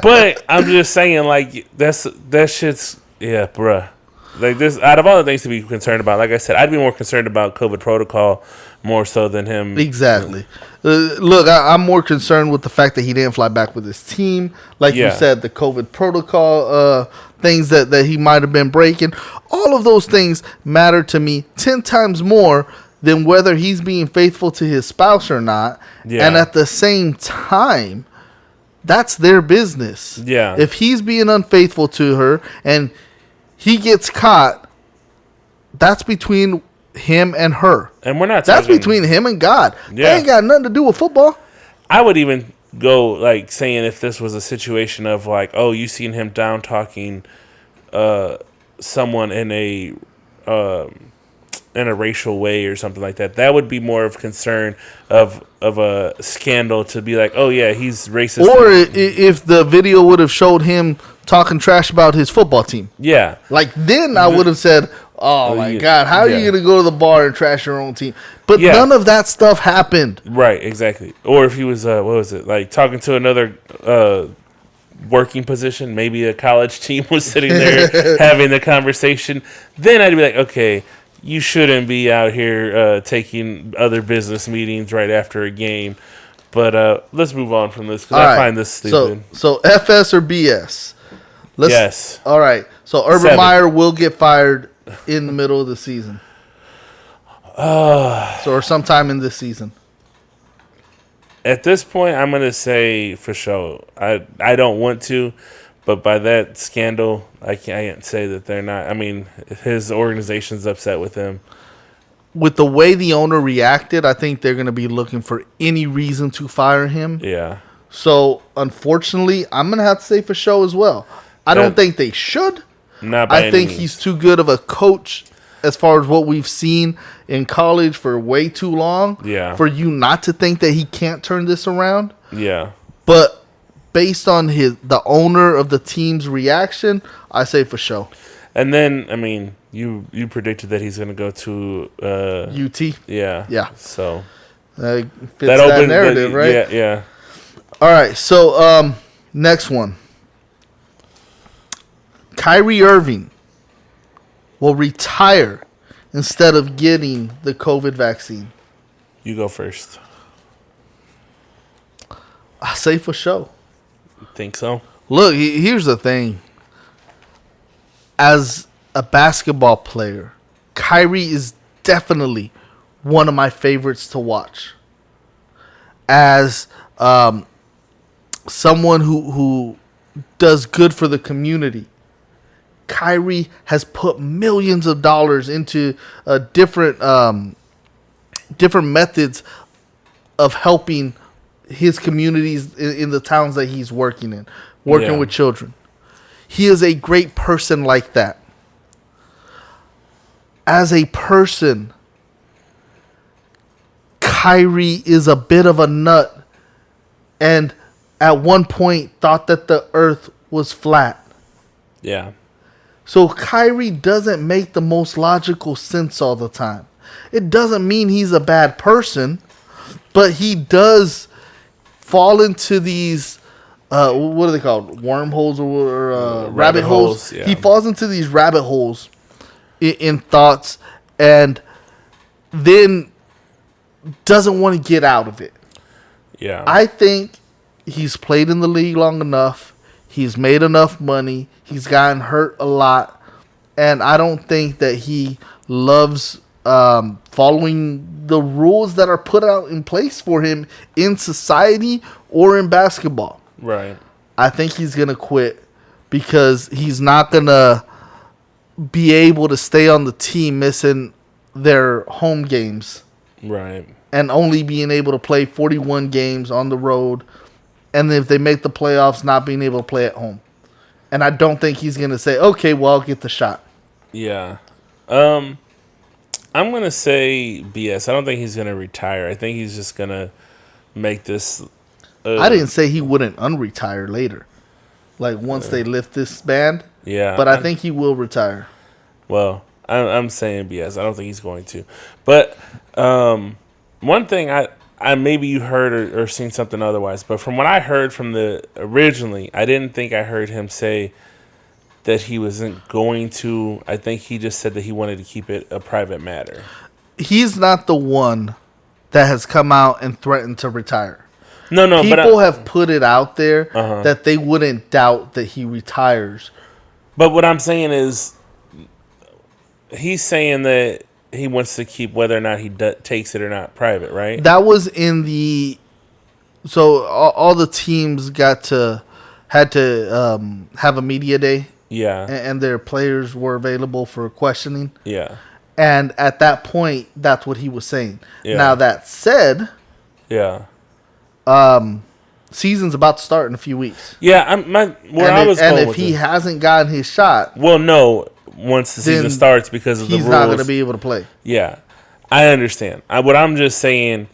Speaker 1: But I'm just saying, like, that shit's... Yeah, bruh. Like this, out of all the things to be concerned about, like I said, I'd be more concerned about COVID protocol more so than him.
Speaker 2: Exactly. Look, I'm more concerned with the fact that he didn't fly back with his team. Like you said, the COVID protocol things that he might have been breaking. All of those things matter to me 10 times more than whether he's being faithful to his spouse or not. Yeah. And at the same time, that's their business.
Speaker 1: Yeah.
Speaker 2: If he's being unfaithful to her and he gets caught, that's between him and her.
Speaker 1: And we're not
Speaker 2: That's between him and God.
Speaker 1: Yeah.
Speaker 2: They ain't got nothing to do with football.
Speaker 1: I would even go like saying if this was a situation of like, oh, you seen him down talking someone in a racial way or something like that. That would be more of concern of a scandal to be like, oh yeah, he's racist.
Speaker 2: Or if the video would have showed him talking trash about his football team.
Speaker 1: Yeah.
Speaker 2: Like then I would have said, oh my God, how are you going to go to the bar and trash your own team? But none of that stuff happened.
Speaker 1: Right, exactly. Or if he was, what was it, like talking to another working position, maybe a college team was sitting there having the conversation, then I'd be like, okay, you shouldn't be out here taking other business meetings right after a game. But let's move on from this because I find this stupid.
Speaker 2: So FS or BS?
Speaker 1: Yes.
Speaker 2: All right. So Urban Meyer will get fired in the middle of the season. Or sometime in this season.
Speaker 1: At this point, I'm going to say for sure. I don't want to, but by that scandal, I can't say that they're not. I mean, his organization's upset with him.
Speaker 2: With the way the owner reacted, I think they're going to be looking for any reason to fire him.
Speaker 1: Yeah.
Speaker 2: So, unfortunately, I'm going to have to say for sure as well. I don't think they should.
Speaker 1: Not by
Speaker 2: I think he's too good of a coach as far as what we've seen in college for way too long.
Speaker 1: Yeah.
Speaker 2: For you not to think that he can't turn this around.
Speaker 1: Yeah.
Speaker 2: But based on the owner of the team's reaction, I say for sure.
Speaker 1: And then, I mean, you predicted that he's going to go to
Speaker 2: UT.
Speaker 1: Yeah.
Speaker 2: Yeah.
Speaker 1: So
Speaker 2: fits that narrative, right?
Speaker 1: Yeah.
Speaker 2: All right. So next one. Kyrie Irving will retire instead of getting the COVID vaccine.
Speaker 1: You go first.
Speaker 2: I say for sure.
Speaker 1: Think so?
Speaker 2: Look, here's the thing. As a basketball player, Kyrie is definitely one of my favorites to watch. As someone who does good for the community, Kyrie has put millions of dollars into different methods of helping his communities in the towns that he's working in, working with children. He is a great person like that. As a person, Kyrie is a bit of a nut, and at one point thought that the earth was flat.
Speaker 1: Yeah.
Speaker 2: So Kyrie doesn't make the most logical sense all the time. It doesn't mean he's a bad person, but he does fall into these, what are they called? Wormholes or rabbit holes?
Speaker 1: Yeah.
Speaker 2: He falls into these rabbit holes in thoughts and then doesn't want to get out of it.
Speaker 1: Yeah.
Speaker 2: I think he's played in the league long enough. He's made enough money. He's gotten hurt a lot. And I don't think that he loves following the rules that are put out in place for him in society or in basketball.
Speaker 1: Right.
Speaker 2: I think he's going to quit because he's not going to be able to stay on the team missing their home games.
Speaker 1: Right.
Speaker 2: And only being able to play 41 games on the road. And if they make the playoffs, not being able to play at home. And I don't think he's going to say, okay, well, I'll get the shot.
Speaker 1: Yeah. I'm going to say BS. I don't think he's going to retire. I think he's just going to make this.
Speaker 2: I didn't say he wouldn't unretire later. Like once they lift this ban.
Speaker 1: Yeah.
Speaker 2: But I think he will retire.
Speaker 1: Well, I'm saying BS. I don't think he's going to. But one thing I maybe you heard or seen something otherwise, but from what I heard from the originally, I didn't think I heard him say that he wasn't going to. I think he just said that he wanted to keep it a private matter.
Speaker 2: He's not the one that has come out and threatened to retire.
Speaker 1: No,
Speaker 2: people have put it out there that they wouldn't doubt that he retires.
Speaker 1: But what I'm saying is, he's saying that he wants to keep whether or not he takes it or not private, right?
Speaker 2: That was in the. So all the teams had to have a media day.
Speaker 1: Yeah.
Speaker 2: And their players were available for questioning.
Speaker 1: Yeah.
Speaker 2: And at that point, that's what he was saying.
Speaker 1: Yeah.
Speaker 2: Now that said,
Speaker 1: yeah,
Speaker 2: season's about to start in a few weeks.
Speaker 1: Yeah, and
Speaker 2: if he hasn't gotten his shot,
Speaker 1: well, no, once the season starts because of the rules,
Speaker 2: he's not going to be able to play.
Speaker 1: Yeah, I understand. What I'm just saying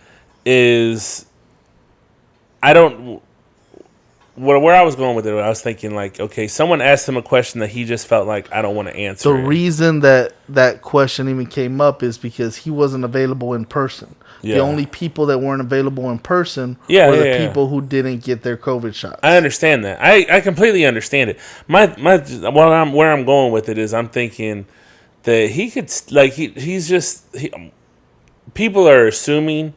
Speaker 1: is, I don't. Where I was going with it, I was thinking like, okay, someone asked him a question that he just felt like I don't want to answer.
Speaker 2: The reason that question even came up is because he wasn't available in person. Yeah. The only people that weren't available in person were the people who didn't get their COVID shots.
Speaker 1: I understand that. I completely understand it. Where I'm going with it is I'm thinking that he could people are assuming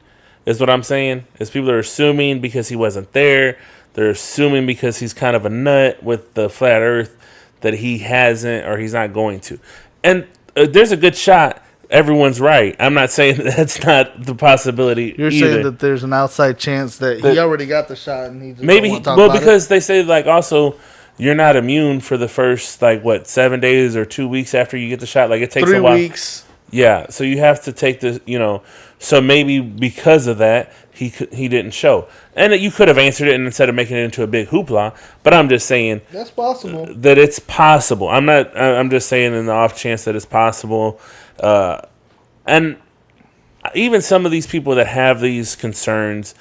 Speaker 1: is what I'm saying. Is people are assuming because he wasn't there. They're assuming because he's kind of a nut with the flat earth that he hasn't or he's not going to. And there's a good shot. Everyone's right. I'm not saying that's not the possibility.
Speaker 2: You're saying that there's an outside chance that he already got the shot and he just
Speaker 1: maybe
Speaker 2: don't want to talk about
Speaker 1: because they say like also you're not immune for the first 7 days or 2 weeks after you get the shot. Like it takes
Speaker 2: 3
Speaker 1: a while.
Speaker 2: weeks.
Speaker 1: Yeah, so you have to take this, So maybe because of that, he didn't show, and you could have answered it instead of making it into a big hoopla. But I'm just saying
Speaker 2: that's possible.
Speaker 1: That it's possible. I'm not. I'm just saying in the off chance that it's possible, and even some of these people that have these concerns,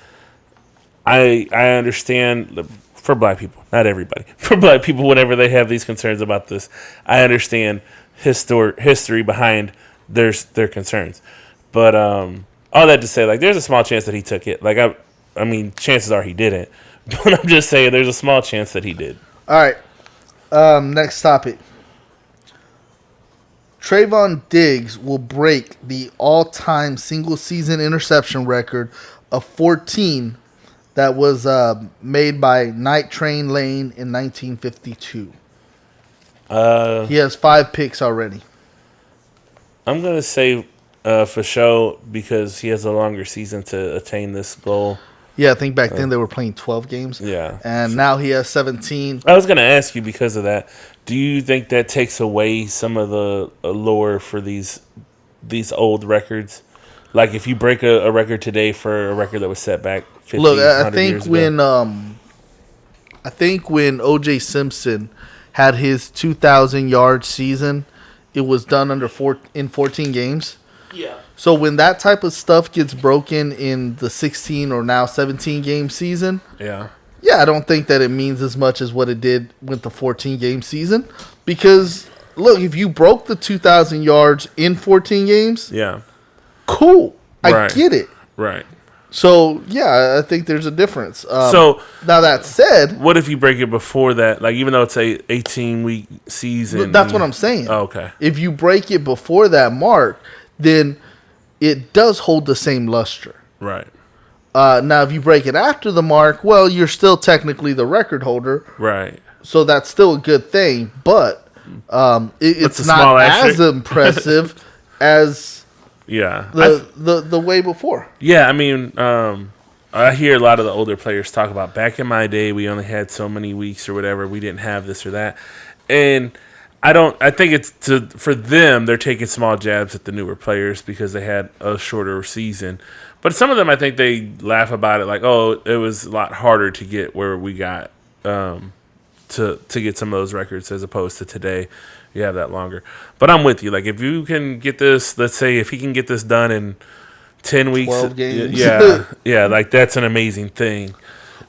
Speaker 1: I understand for black people, not everybody. For black people, whenever they have these concerns about this, I understand history behind their concerns, but all that to say, there's a small chance that he took it. I mean, chances are he didn't, but I'm just saying there's a small chance that he did.
Speaker 2: All right, next topic. Trayvon Diggs will break the all-time single-season interception record of 14 that was made by Night Train Lane in 1952. He has 5 picks already.
Speaker 1: I'm going to say for sure because he has a longer season to attain this goal.
Speaker 2: Yeah, I think back then they were playing 12 games.
Speaker 1: Yeah.
Speaker 2: And now he has 17.
Speaker 1: I was going to ask you because of that. Do you think that takes away some of the allure for these old records? If you break a record today for a record that was set back 50,
Speaker 2: Look,
Speaker 1: 100 years ago.
Speaker 2: I think when O.J. Simpson had his 2,000-yard season, it was done in 14 games.
Speaker 1: Yeah.
Speaker 2: So when that type of stuff gets broken in the 16 or now 17-game season,
Speaker 1: yeah,
Speaker 2: I don't think that it means as much as what it did with the 14-game season. Because, look, if you broke the 2,000 yards in 14 games,
Speaker 1: yeah,
Speaker 2: cool. I
Speaker 1: right.
Speaker 2: get it.
Speaker 1: Right.
Speaker 2: So, yeah, I think there's a difference.
Speaker 1: So
Speaker 2: now that said,
Speaker 1: what if you break it before that? Even though it's a 18-week season.
Speaker 2: That's what I'm saying.
Speaker 1: Oh, okay.
Speaker 2: If you break it before that mark, then it does hold the same luster.
Speaker 1: Right.
Speaker 2: Now, if you break it after the mark, well, you're still technically the record holder.
Speaker 1: Right.
Speaker 2: So that's still a good thing, but it's not as impressive as the way before.
Speaker 1: Yeah, I mean, I hear a lot of the older players talk about back in my day, we only had so many weeks or whatever. We didn't have this or that. And I think it's for them, they're taking small jabs at the newer players because they had a shorter season. But some of them, I think they laugh about it like, oh, it was a lot harder to get where we got to get some of those records as opposed to today. You have that longer. But I'm with you. If you can get this, let's say if he can get this done in 10 weeks.
Speaker 2: 12 games.
Speaker 1: Yeah, that's an amazing thing.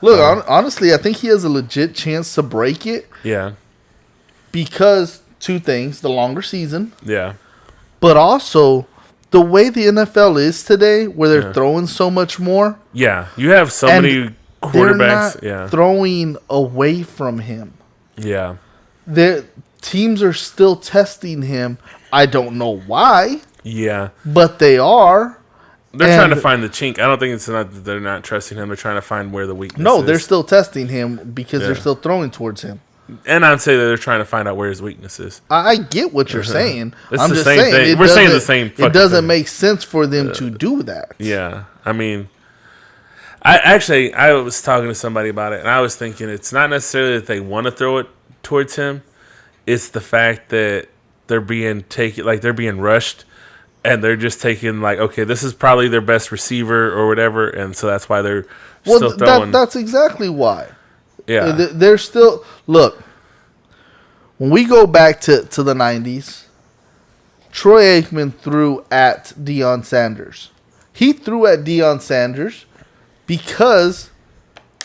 Speaker 2: Look, honestly, I think he has a legit chance to break it.
Speaker 1: Yeah.
Speaker 2: Because 2 things, the longer season.
Speaker 1: Yeah.
Speaker 2: But also the way the NFL is today, where they're throwing so much more.
Speaker 1: Yeah. You have so many quarterbacks.
Speaker 2: They're not throwing away from him.
Speaker 1: Yeah.
Speaker 2: The teams are still testing him. I don't know why.
Speaker 1: Yeah.
Speaker 2: But they are.
Speaker 1: They're trying to find the chink. I don't think it's not that they're not trusting him. They're trying to find where the weakness is.
Speaker 2: No, they're still testing him because they're still throwing towards him.
Speaker 1: And I'd say that they're trying to find out where his weakness is.
Speaker 2: I get what you're saying.
Speaker 1: I'm just saying. We're saying the same fucking
Speaker 2: It doesn't
Speaker 1: thing.
Speaker 2: make sense for them to do that.
Speaker 1: Yeah. I mean, I was talking to somebody about it, and I was thinking it's not necessarily that they want to throw it towards him. It's the fact that they're being rushed, and they're just taking okay, this is probably their best receiver or whatever, and so that's why they're still throwing.
Speaker 2: That's exactly why.
Speaker 1: Yeah,
Speaker 2: they're still look. When we go back to the 90s, Troy Aikman threw at Deion Sanders. He threw at Deion Sanders because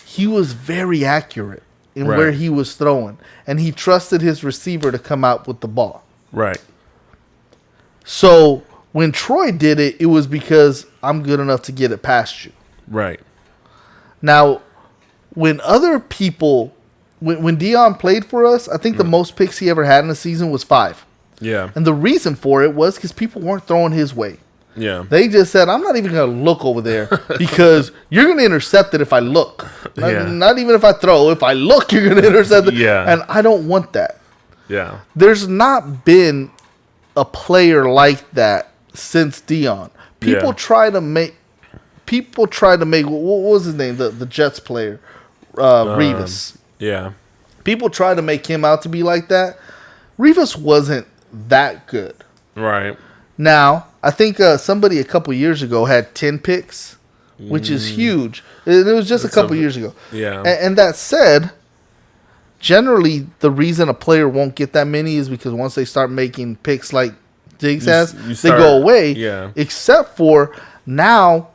Speaker 2: he was very accurate in where he was throwing, and he trusted his receiver to come out with the ball.
Speaker 1: Right.
Speaker 2: So when Troy did it, it was because I'm good enough to get it past you.
Speaker 1: Right.
Speaker 2: Now, when other people, when Deion played for us, I think the most picks he ever had in a season was 5.
Speaker 1: Yeah.
Speaker 2: And the reason for it was because people weren't throwing his way.
Speaker 1: Yeah.
Speaker 2: They just said, I'm not even going to look over there because you're going to intercept it if I look. Not even if I throw. If I look, you're going to intercept it.
Speaker 1: Yeah.
Speaker 2: And I don't want that.
Speaker 1: Yeah.
Speaker 2: There's not been a player like that since Deion. People try to make, what was his name? The Jets player, Revis.
Speaker 1: Yeah.
Speaker 2: People try to make him out to be like that. Revis wasn't that good.
Speaker 1: Right.
Speaker 2: Now, I think somebody a couple years ago had 10 picks, which is huge. It was just a couple years ago.
Speaker 1: Yeah.
Speaker 2: And that said, generally the reason a player won't get that many is because once they start making picks like Diggs has, they go away.
Speaker 1: Yeah.
Speaker 2: Except for now,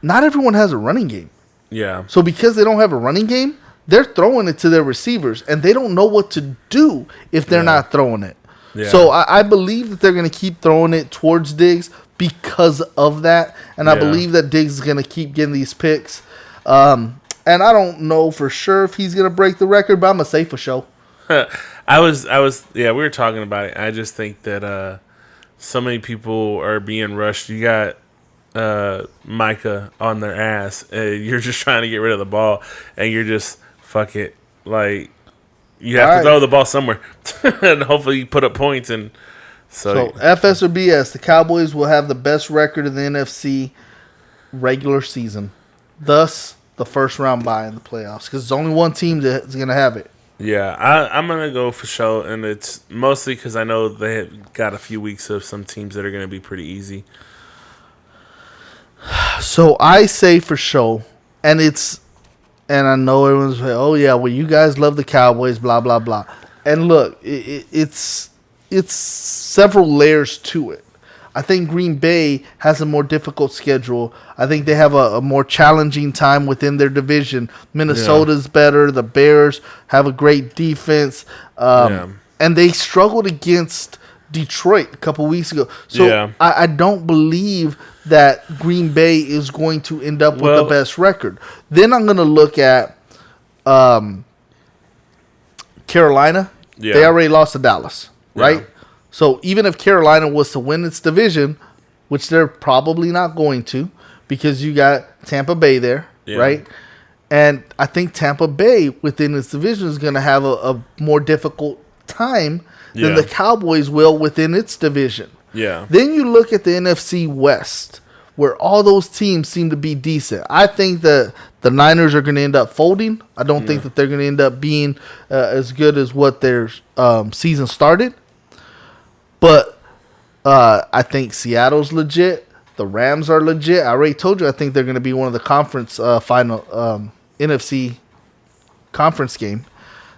Speaker 2: not everyone has a running game.
Speaker 1: Yeah.
Speaker 2: So because they don't have a running game, they're throwing it to their receivers, and they don't know what to do if they're not throwing it.
Speaker 1: Yeah.
Speaker 2: So I believe that they're going to keep throwing it towards Diggs because of that, and I believe that Diggs is going to keep getting these picks. And I don't know for sure if he's going to break the record, but I'm going to say for sure.
Speaker 1: we were talking about it. I just think that so many people are being rushed. You got Micah on their ass, and you're just trying to get rid of the ball, and you're just fuck it. Like you have to throw the ball somewhere, and hopefully you put up points. And so
Speaker 2: FS or BS, the Cowboys will have the best record in the NFC regular season, thus the first round bye in the playoffs, because there's only one team that's going to have it.
Speaker 1: Yeah, I'm going to go for show, and it's mostly because I know they have got a few weeks of some teams that are going to be pretty easy.
Speaker 2: So I say for show, and I know everyone's like, oh yeah, well you guys love the Cowboys, blah blah blah. And look, it's several layers to it. I think Green Bay has a more difficult schedule. I think they have a more challenging time within their division. Minnesota's better. The Bears have a great defense. And they struggled against Detroit a couple weeks ago. So I don't believe that Green Bay is going to end up with the best record. Then I'm going to look at Carolina. Yeah. They already lost to Dallas, right? Yeah. So even if Carolina was to win its division, which they're probably not going to, because you got Tampa Bay there, right? And I think Tampa Bay within its division is going to have a more difficult time than the Cowboys will within its division.
Speaker 1: Yeah.
Speaker 2: Then you look at the NFC West, where all those teams seem to be decent. I think that the Niners are going to end up folding. I don't think that they're going to end up being as good as what their season started. But I think Seattle's legit. The Rams are legit. I already told you I think they're going to be one of the conference final NFC conference game.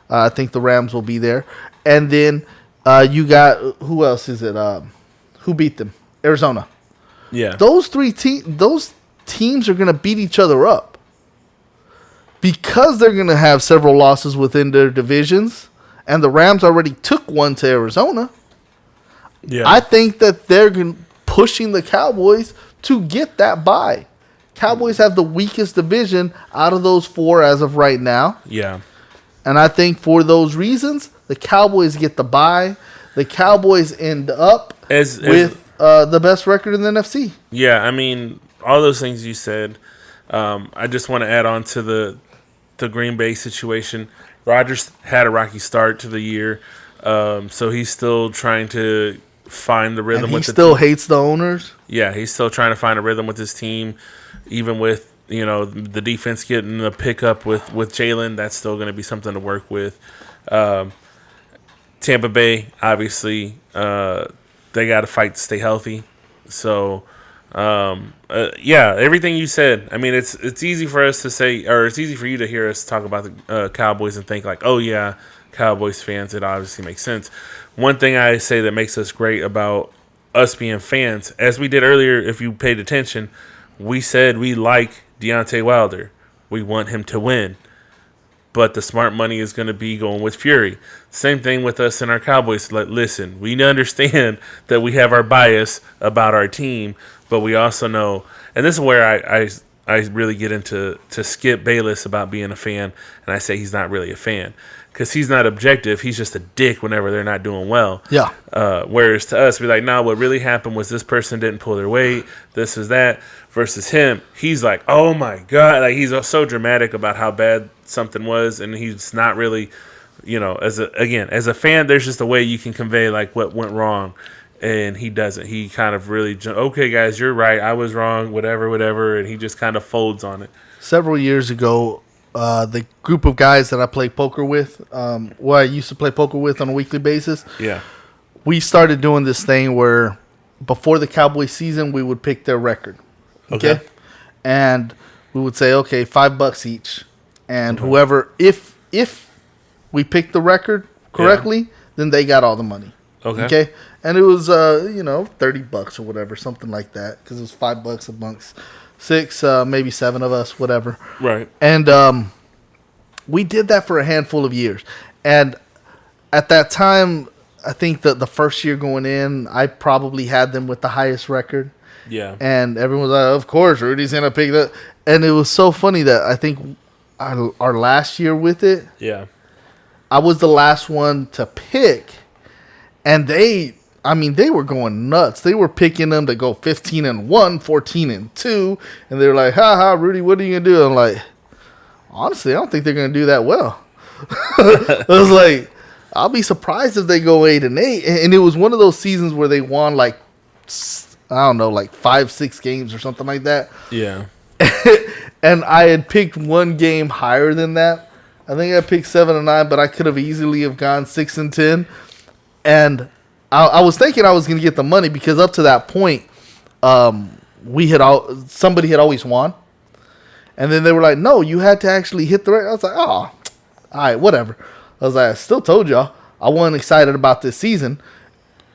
Speaker 2: I think the Rams will be there. And then you got, who else is it? Who beat them? Arizona.
Speaker 1: Yeah.
Speaker 2: Those teams are going to beat each other up. Because they're going to have several losses within their divisions. And the Rams already took one to Arizona.
Speaker 1: Yeah.
Speaker 2: I think that they're pushing the Cowboys to get that bye. Cowboys have the weakest division out of those four as of right now.
Speaker 1: Yeah.
Speaker 2: And I think for those reasons, the Cowboys get the bye. The Cowboys end up with the best record in the NFC.
Speaker 1: Yeah, I mean, all those things you said. I just want to add on to the Green Bay situation. Rodgers had a rocky start to the year, so he's still trying to find the rhythm.
Speaker 2: And
Speaker 1: with the
Speaker 2: still
Speaker 1: team.
Speaker 2: Hates the owners.
Speaker 1: Yeah, he's still trying to find a rhythm with his team, even with the defense getting a pickup with Jalen. That's still going to be something to work with. Tampa Bay, obviously, they got to fight to stay healthy. So, everything you said. I mean, it's easy for us to say, or it's easy for you to hear us talk about the Cowboys and think like, oh yeah, Cowboys fans. It obviously makes sense. One thing I say that makes us great about us being fans, as we did earlier, if you paid attention, we said we like Deontay Wilder. We want him to win. But the smart money is going to be going with Fury. Same thing with us and our Cowboys. Like, listen, we understand that we have our bias about our team, but we also know, and this is where I really get into Skip Bayless about being a fan, and I say he's not really a fan. Because he's not objective. He's just a dick whenever they're not doing well.
Speaker 2: Yeah.
Speaker 1: Whereas to us, we're like, nah, what really happened was this person didn't pull their weight. This is that. Versus him, he's like, oh, my God. Like, he's so dramatic about how bad something was. And he's not really, as a fan, there's just a way you can convey, like, what went wrong. And he doesn't. He kind of really, okay, guys, you're right. I was wrong, whatever. And he just kind of folds on it.
Speaker 2: Several years ago, the group of guys that I play poker with, I used to play poker with on a weekly basis.
Speaker 1: Yeah.
Speaker 2: We started doing this thing where before the Cowboys season, we would pick their record. Okay. And we would say, okay, $5 each. And whoever, if we picked the record correctly, then they got all the money. Okay. And it was, $30 or whatever, something like that. Because it was $5 amongst 6, maybe 7 of us, whatever.
Speaker 1: Right.
Speaker 2: And we did that for a handful of years. And at that time, I think that the first year going in, I probably had them with the highest record.
Speaker 1: Yeah.
Speaker 2: And everyone was like, of course, Rudy's going to pick that. And it was so funny that I think our last year with it,
Speaker 1: yeah,
Speaker 2: I was the last one to pick. And they I mean, they were going nuts. They were picking them to go 15-1, 14-2, and they were like, "Ha ha, Rudy, what are you gonna do?" I'm like, honestly, I don't think they're gonna do that well. I was like, I'll be surprised if they go 8-8. And it was one of those seasons where they won like, I don't know, like 5-6 games or something like that.
Speaker 1: Yeah.
Speaker 2: And I had picked one game higher than that. I think I picked 7-9, but I could have easily have gone 6-10. And I was thinking I was going to get the money because up to that point, somebody had always won. And then they were like, "No, you had to actually hit the rate." I was like, "Oh, all right, whatever." I was like, "I still told y'all I wasn't excited about this season."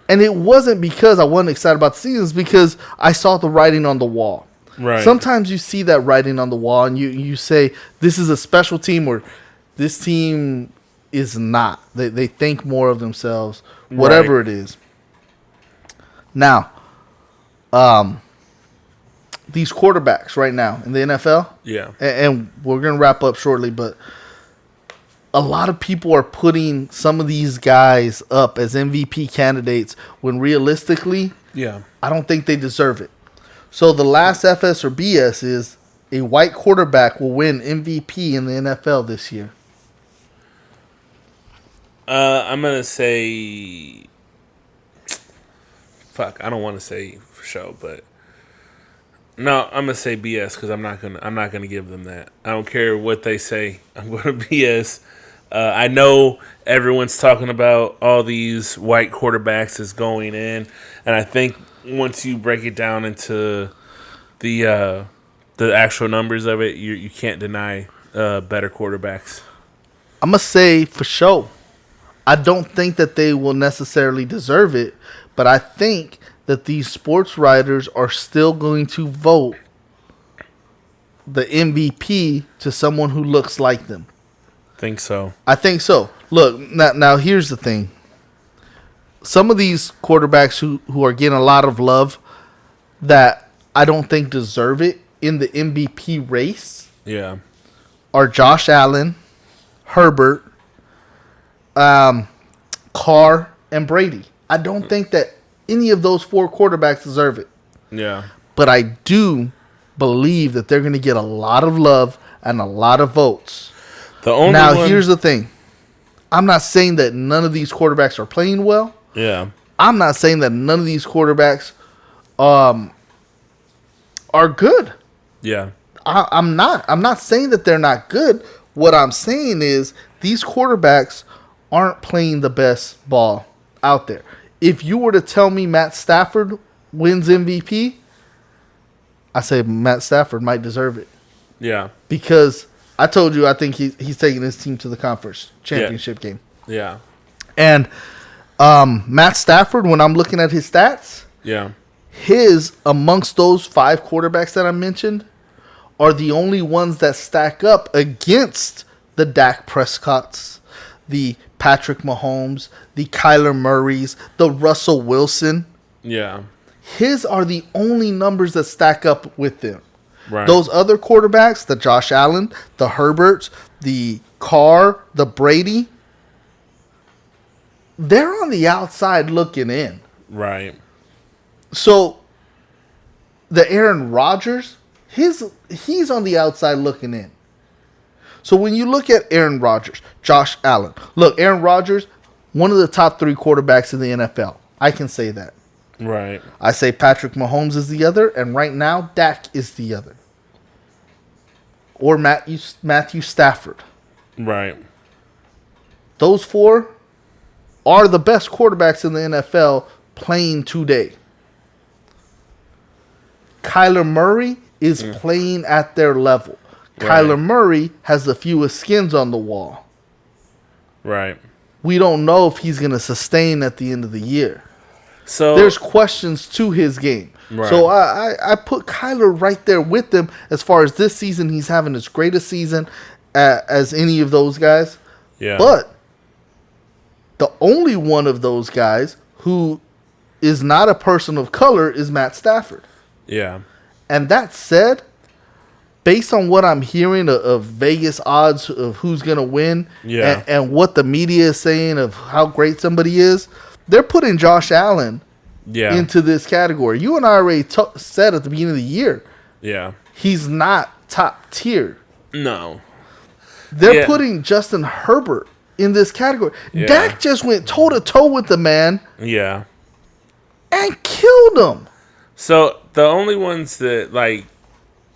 Speaker 2: And it wasn't because I wasn't excited about the season. It's because I saw the writing on the wall.
Speaker 1: Right.
Speaker 2: Sometimes you see that writing on the wall and you say, this is a special team or this team is not. They think more of themselves, whatever it is. Now, these quarterbacks right now in the NFL,
Speaker 1: Yeah.
Speaker 2: and we're going to wrap up shortly, but a lot of people are putting some of these guys up as MVP candidates when realistically,
Speaker 1: Yeah.
Speaker 2: I don't think they deserve it. So the last FS or BS is a white quarterback will win MVP in the NFL this year.
Speaker 1: I'm gonna say, fuck. I don't want to say for sure, but no, I'm gonna say BS because I'm not gonna give them that. I don't care what they say. I'm gonna BS. I know everyone's talking about all these white quarterbacks is going in, and I think once you break it down into the actual numbers of it, you can't deny better quarterbacks.
Speaker 2: I'm going to say for sure, I don't think that they will necessarily deserve it, but I think that these sports writers are still going to vote the MVP to someone who looks like them.
Speaker 1: Think so.
Speaker 2: I think so. Look, now here's the thing. Some of these quarterbacks who are getting a lot of love that I don't think deserve it in the MVP race
Speaker 1: Yeah.
Speaker 2: are Josh Allen, Herbert, Carr, and Brady. I don't think that any of those four quarterbacks deserve it.
Speaker 1: Yeah.
Speaker 2: But I do believe that they're going to get a lot of love and a lot of votes. Here's the thing. I'm not saying that none of these quarterbacks are playing well.
Speaker 1: Yeah.
Speaker 2: I'm not saying that none of these quarterbacks are good.
Speaker 1: Yeah.
Speaker 2: I'm not saying that they're not good. What I'm saying is these quarterbacks aren't playing the best ball out there. If you were to tell me Matt Stafford wins MVP, I say Matt Stafford might deserve it.
Speaker 1: Yeah.
Speaker 2: Because I told you I think he's taking his team to the conference championship game.
Speaker 1: Yeah.
Speaker 2: And Matt Stafford, when I'm looking at his stats,
Speaker 1: Yeah.
Speaker 2: his, amongst those 5 quarterbacks that I mentioned, are the only ones that stack up against the Dak Prescotts, the Patrick Mahomes, the Kyler Murrays, the Russell Wilson.
Speaker 1: Yeah.
Speaker 2: His are the only numbers that stack up with them.
Speaker 1: Right.
Speaker 2: Those other quarterbacks, the Josh Allen, the Herberts, the Carr, the Brady, they're on the outside looking in.
Speaker 1: Right.
Speaker 2: So the Aaron Rodgers, he's on the outside looking in. So when you look at Aaron Rodgers, Josh Allen, look, Aaron Rodgers, one of the top 3 quarterbacks in the NFL. I can say that.
Speaker 1: Right.
Speaker 2: I say Patrick Mahomes is the other, and right now Dak is the other. Or Matthew Stafford.
Speaker 1: Right.
Speaker 2: Those 4 are the best quarterbacks in the NFL playing today. Kyler Murray is playing at their level.
Speaker 1: Right.
Speaker 2: Kyler Murray has the fewest skins on the wall.
Speaker 1: Right.
Speaker 2: We don't know if he's going to sustain at the end of the year.
Speaker 1: So
Speaker 2: There's questions to his game.
Speaker 1: Right.
Speaker 2: So I put Kyler right there with them as far as this season. He's having his greatest season as any of those guys.
Speaker 1: Yeah.
Speaker 2: But the only one of those guys who is not a person of color is Matt Stafford.
Speaker 1: Yeah.
Speaker 2: And that said, based on what I'm hearing of Vegas odds of who's going to win
Speaker 1: Yeah.
Speaker 2: and what the media is saying of how great somebody is, they're putting Josh Allen into
Speaker 1: Yeah.
Speaker 2: this category. You and I already said at the beginning of the year,
Speaker 1: Yeah.
Speaker 2: he's not top tier.
Speaker 1: No.
Speaker 2: They're
Speaker 1: Yeah.
Speaker 2: putting Justin Herbert in this category.
Speaker 1: Yeah.
Speaker 2: Dak just went toe to toe with the man
Speaker 1: Yeah.
Speaker 2: and killed him.
Speaker 1: So the only ones that like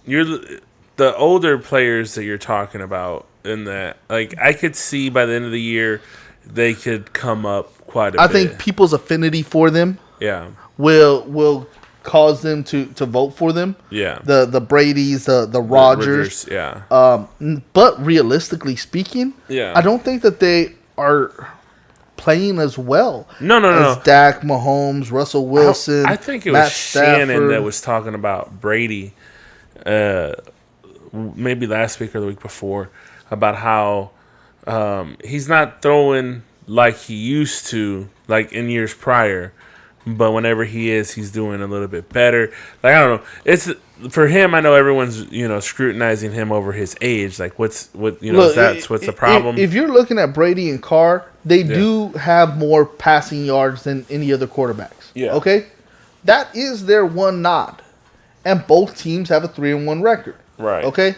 Speaker 1: the older players that you're talking about in that, like, I could see by the end of the year they could come up quite a bit.
Speaker 2: I think people's affinity for them
Speaker 1: Yeah.
Speaker 2: will cause them to vote for them.
Speaker 1: Yeah.
Speaker 2: The Bradys, the Rodgers.
Speaker 1: Yeah.
Speaker 2: But realistically speaking,
Speaker 1: Yeah.
Speaker 2: I don't think that they are playing as well
Speaker 1: No.
Speaker 2: as Dak, Mahomes, Russell Wilson.
Speaker 1: I think it
Speaker 2: Matt
Speaker 1: was Shannon
Speaker 2: Stafford.
Speaker 1: that was talking about Brady, maybe last week or the week before, about how he's not throwing like he used to, like in years prior. But whenever he is, he's doing a little bit better. Like, I don't know. It's for him. I know everyone's scrutinizing him over his age. Like, what's
Speaker 2: Look,
Speaker 1: what's the problem?
Speaker 2: If you're looking at Brady and Carr, they do have more passing yards than any other quarterbacks.
Speaker 1: Yeah.
Speaker 2: Okay, that is their one nod, and both teams have a 3-1 record.
Speaker 1: Right.
Speaker 2: Okay,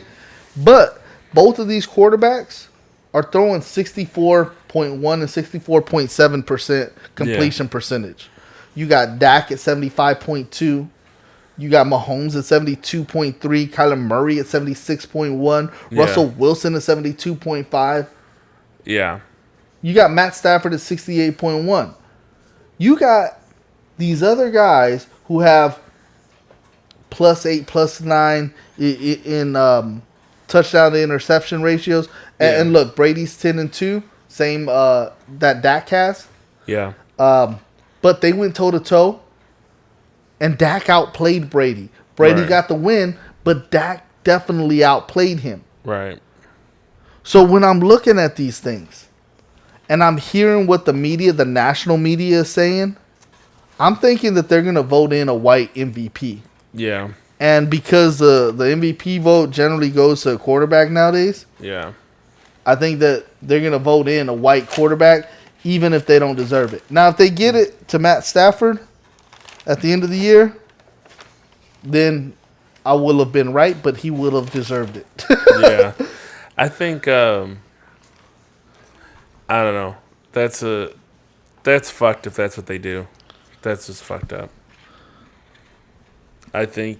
Speaker 2: but both of these quarterbacks are throwing 64.1 and 64.7% completion percentage. You got Dak at 75.2. You got Mahomes at 72.3. Kyler Murray at 76.1.
Speaker 1: Yeah.
Speaker 2: Russell Wilson at 72.5.
Speaker 1: Yeah.
Speaker 2: You got Matt Stafford at 68.1. You got these other guys who have +8, +9 in touchdown to interception ratios.
Speaker 1: Yeah.
Speaker 2: And look, Brady's 10-2, same that Dak has.
Speaker 1: Yeah.
Speaker 2: But they went toe-to-toe, and Dak outplayed Brady. Brady
Speaker 1: Right.
Speaker 2: got the win, but Dak definitely outplayed him.
Speaker 1: Right.
Speaker 2: So when I'm looking at these things, and I'm hearing what the media, the national media is saying, I'm thinking that they're going to vote in a white MVP.
Speaker 1: Yeah.
Speaker 2: And because the MVP vote generally goes to a quarterback nowadays,
Speaker 1: Yeah.
Speaker 2: I think that they're going to vote in a white quarterback, even if they don't deserve it. Now, if they get it to Matt Stafford at the end of the year, then I will have been right, but he will have deserved it.
Speaker 1: Yeah. I think I don't know. That's fucked if that's what they do. That's just fucked up. I think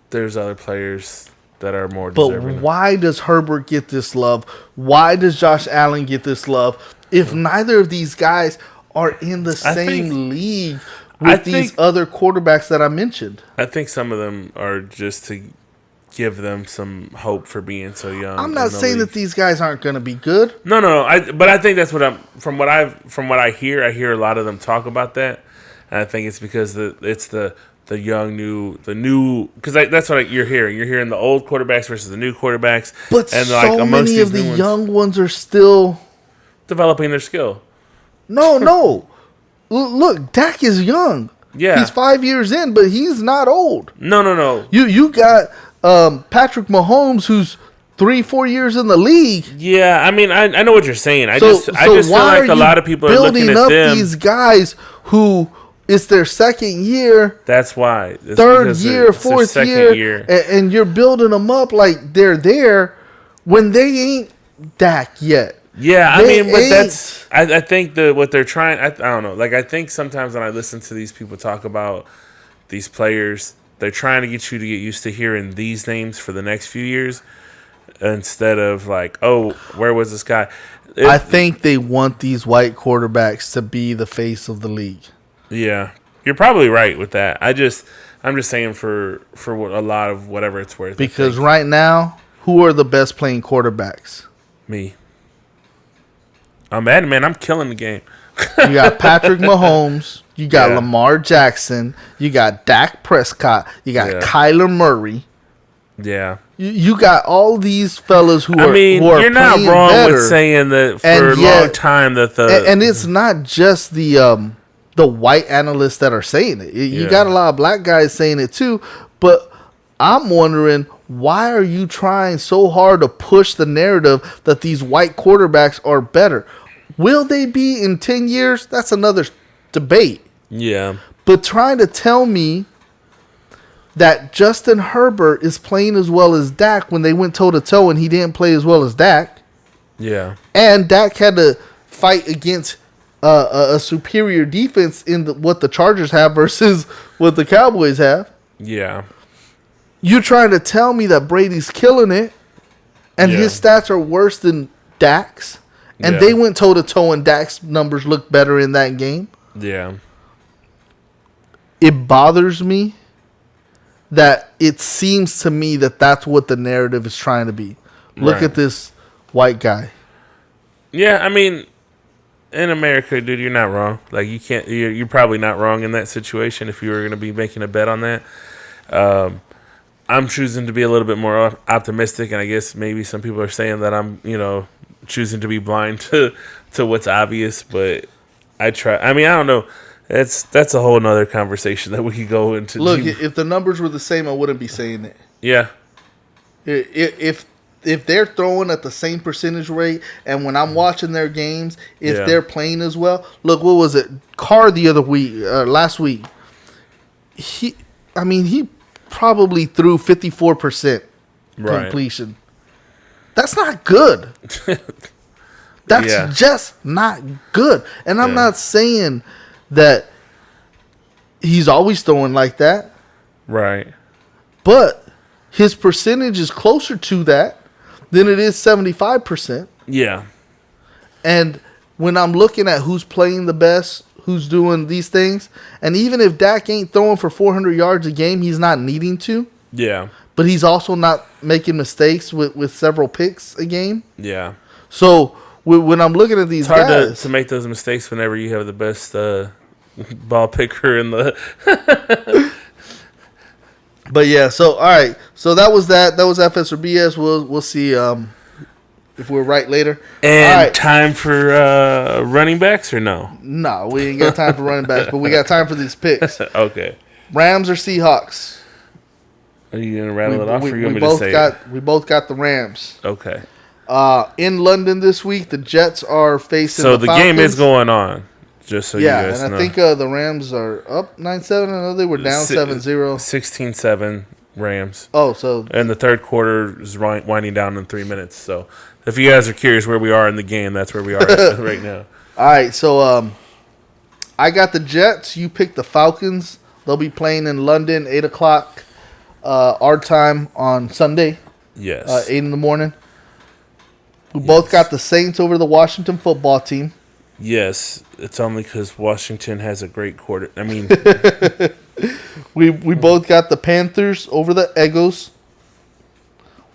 Speaker 1: there's other players that are more
Speaker 2: But
Speaker 1: deserving.
Speaker 2: why does Herbert get this love? Why does Josh Allen get this love? If neither of these guys are in the same league with these other quarterbacks that I mentioned.
Speaker 1: I think some of them are just to give them some hope for being so young.
Speaker 2: I'm not saying that these guys aren't going to be good.
Speaker 1: No. But I think that's what from what I hear a lot of them talk about that, and I think it's because it's the young new because that's what you're hearing. You're hearing the old quarterbacks versus the new quarterbacks,
Speaker 2: But
Speaker 1: and
Speaker 2: so many of the young ones are still
Speaker 1: developing their skill.
Speaker 2: No. Look, Dak is young.
Speaker 1: Yeah,
Speaker 2: he's 5 years in, but he's not old.
Speaker 1: No.
Speaker 2: You got Patrick Mahomes, who's 3-4 years in the league.
Speaker 1: Yeah, I mean, I know what you're saying. I
Speaker 2: So
Speaker 1: just feel like a lot of people are looking at them.
Speaker 2: these guys who it's their second year.
Speaker 1: That's why. It's
Speaker 2: third year,
Speaker 1: it's their
Speaker 2: fourth
Speaker 1: second
Speaker 2: year. And you're building them up like they're there when they ain't Dak yet.
Speaker 1: Yeah, I mean, but that's I think what they're trying. I don't know. Like, I think sometimes when I listen to these people talk about these players, they're trying to get you to get used to hearing these names for the next few years instead of like, oh, where was this guy?
Speaker 2: I think they want these white quarterbacks to be the face of the league.
Speaker 1: Yeah, you're probably right with that. I'm just saying for what, a lot of whatever it's worth.
Speaker 2: Because right now, who are the best playing quarterbacks?
Speaker 1: Me. I'm mad, man. I'm killing the game.
Speaker 2: You got Patrick Mahomes. You got
Speaker 1: Yeah.
Speaker 2: Lamar Jackson. You got Dak Prescott. You got Kyler Murray.
Speaker 1: Yeah.
Speaker 2: You got all these fellas who are.
Speaker 1: I mean, you're not wrong
Speaker 2: better.
Speaker 1: with saying that for a long time that
Speaker 2: and it's not just the white analysts that are saying it. You got a lot of black guys saying it too. But I'm wondering, why are you trying so hard to push the narrative that these white quarterbacks are better? Will they be in 10 years? That's another debate.
Speaker 1: Yeah.
Speaker 2: But trying to tell me that Justin Herbert is playing as well as Dak when they went toe-to-toe and he didn't play as well as Dak.
Speaker 1: Yeah.
Speaker 2: And Dak had to fight against a superior defense in what the Chargers have versus what the Cowboys have.
Speaker 1: Yeah.
Speaker 2: You're trying to tell me that Brady's killing it and his stats are worse than Dak's. And they went toe-to-toe and Dak's numbers looked better in that game.
Speaker 1: Yeah.
Speaker 2: It bothers me that it seems to me that that's what the narrative is trying to be. Look at this white guy.
Speaker 1: Yeah, I mean, in America, dude, you're not wrong. Like, you can't. You're probably not wrong in that situation if you were going to be making a bet on that. I'm choosing to be a little bit more optimistic, and I guess maybe some people are saying that I'm, choosing to be blind to what's obvious. But I try. I mean, I don't know. That's a whole nother conversation that we could go into.
Speaker 2: Look, if the numbers were the same, I wouldn't be saying it.
Speaker 1: Yeah.
Speaker 2: If they're throwing at the same percentage rate, and when I'm watching their games, if they're playing as well, look, what was it? Carr the other week, last week. He probably threw 54% completion. That's not good. That's just not good. And I'm not saying that he's always throwing like that.
Speaker 1: Right.
Speaker 2: But his percentage is closer to that than it is 75%.
Speaker 1: Yeah.
Speaker 2: And when I'm looking at who's playing the best, who's doing these things, and even if Dak ain't throwing for 400 yards a game, he's not needing to.
Speaker 1: Yeah.
Speaker 2: But he's also not making mistakes with several picks a game.
Speaker 1: Yeah.
Speaker 2: So when I'm looking at these
Speaker 1: guys, it's hard
Speaker 2: to
Speaker 1: make those mistakes whenever you have the best ball picker in the.
Speaker 2: But yeah, so all right, so that was that. That was FS or BS. We'll see if we're right later.
Speaker 1: And time for running backs or no?
Speaker 2: No, we ain't got time for running backs, but we got time for these picks.
Speaker 1: Okay.
Speaker 2: Rams or Seahawks?
Speaker 1: Are you gonna rattle it off, or you want me to say it?
Speaker 2: We both got the Rams.
Speaker 1: Okay.
Speaker 2: In London this week, the Jets are facing.
Speaker 1: So the game is going on. Just so you guys know.
Speaker 2: And I think the Rams are up 9-7. I know they were down 7-0.
Speaker 1: 16-7 Rams.
Speaker 2: Oh, so
Speaker 1: and the third quarter is winding down in 3 minutes. So if you guys are curious where we are in the game, that's where we are right now.
Speaker 2: All right, so I got the Jets. You picked the Falcons. They'll be playing in London, 8 o'clock our time on Sunday.
Speaker 1: Yes.
Speaker 2: 8 in the morning. We both got the Saints over the Washington football team.
Speaker 1: Yes, it's only because Washington has a great quarter. I mean,
Speaker 2: we both got the Panthers over the Eagles.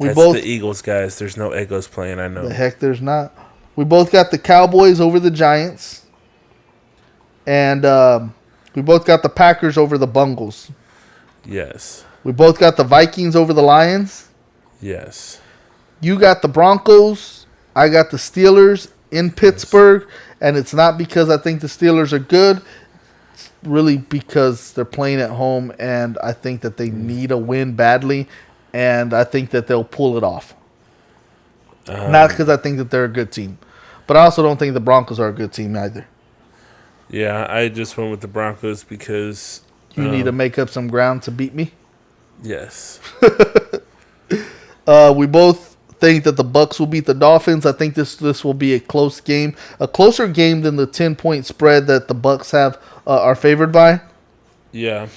Speaker 1: That's the Eagles, guys. There's no Eagles playing, I know.
Speaker 2: The heck there's not. We both got the Cowboys over the Giants. And we both got the Packers over the Bungles.
Speaker 1: Yes.
Speaker 2: We both got the Vikings over the Lions.
Speaker 1: Yes.
Speaker 2: You got the Broncos. I got the Steelers in Pittsburgh. Yes. And it's not because I think the Steelers are good. It's really because they're playing at home, and I think that they need a win badly, and I think that they'll pull it off. Not because I think that they're a good team. But I also don't think the Broncos are a good team either.
Speaker 1: Yeah, I just went with the Broncos because...
Speaker 2: You need to make up some ground to beat me?
Speaker 1: Yes.
Speaker 2: We both think that the Bucs will beat the Dolphins. I think this will be a close game. A closer game than the 10-point spread that the Bucs are favored by.
Speaker 1: Yeah.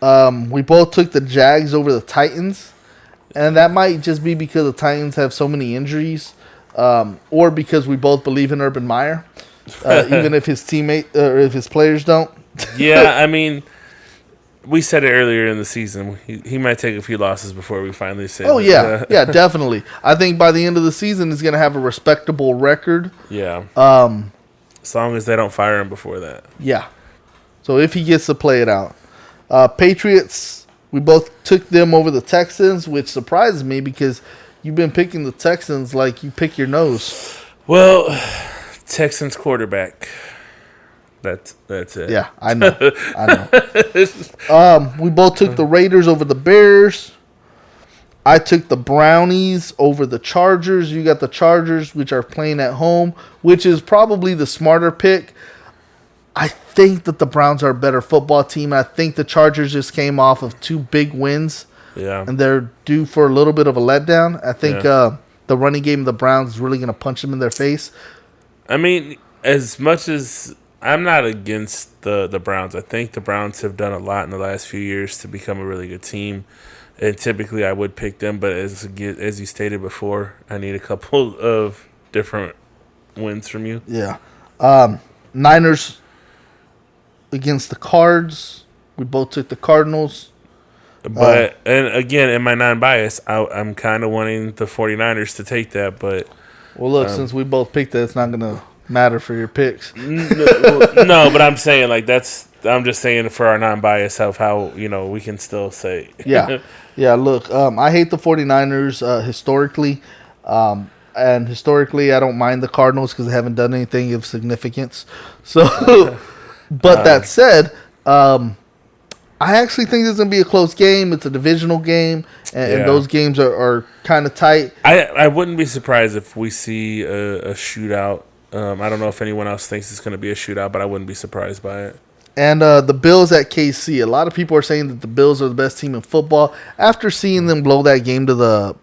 Speaker 2: We both took the Jags over the Titans. And that might just be because the Titans have so many injuries. Or because we both believe in Urban Meyer. Even if his teammate or if his players don't.
Speaker 1: Yeah, I mean, we said it earlier in the season. He might take a few losses before we finally say.
Speaker 2: Oh yeah, yeah, definitely. I think by the end of the season, he's going to have a respectable record.
Speaker 1: Yeah. As long as they don't fire him before that.
Speaker 2: Yeah. So if he gets to play it out, Patriots, we both took them over the Texans, which surprises me because you've been picking the Texans like you pick your nose.
Speaker 1: Well, Texans quarterback. That's it.
Speaker 2: Yeah, I know. We both took the Raiders over the Bears. I took the Brownies over the Chargers. You got the Chargers, which are playing at home, which is probably the smarter pick. I think that the Browns are a better football team. I think the Chargers just came off of 2 big wins.
Speaker 1: Yeah.
Speaker 2: And they're due for a little bit of a letdown. I think the running game of the Browns is really going to punch them in their face.
Speaker 1: I mean, as much as I'm not against the Browns, I think the Browns have done a lot in the last few years to become a really good team. And typically I would pick them, but as you stated before, I need a couple of different wins from you.
Speaker 2: Yeah. Niners against the Cards. We both took the Cardinals.
Speaker 1: But, and again, in my non-bias, I'm kind of wanting the 49ers to take that, but...
Speaker 2: Well, look, since we both picked that, it's not going to matter for your picks.
Speaker 1: No, but I'm saying, like, I'm just saying for our non-bias of how, we can still say...
Speaker 2: Yeah. Yeah, look, I hate the 49ers historically. And historically, I don't mind the Cardinals because they haven't done anything of significance. So, but that said... I actually think this is going to be a close game. It's a divisional game, and those games are kind of tight.
Speaker 1: I wouldn't be surprised if we see a shootout. I don't know if anyone else thinks it's going to be a shootout, but I wouldn't be surprised by it.
Speaker 2: And the Bills at KC. A lot of people are saying that the Bills are the best team in football after seeing them blow that game to the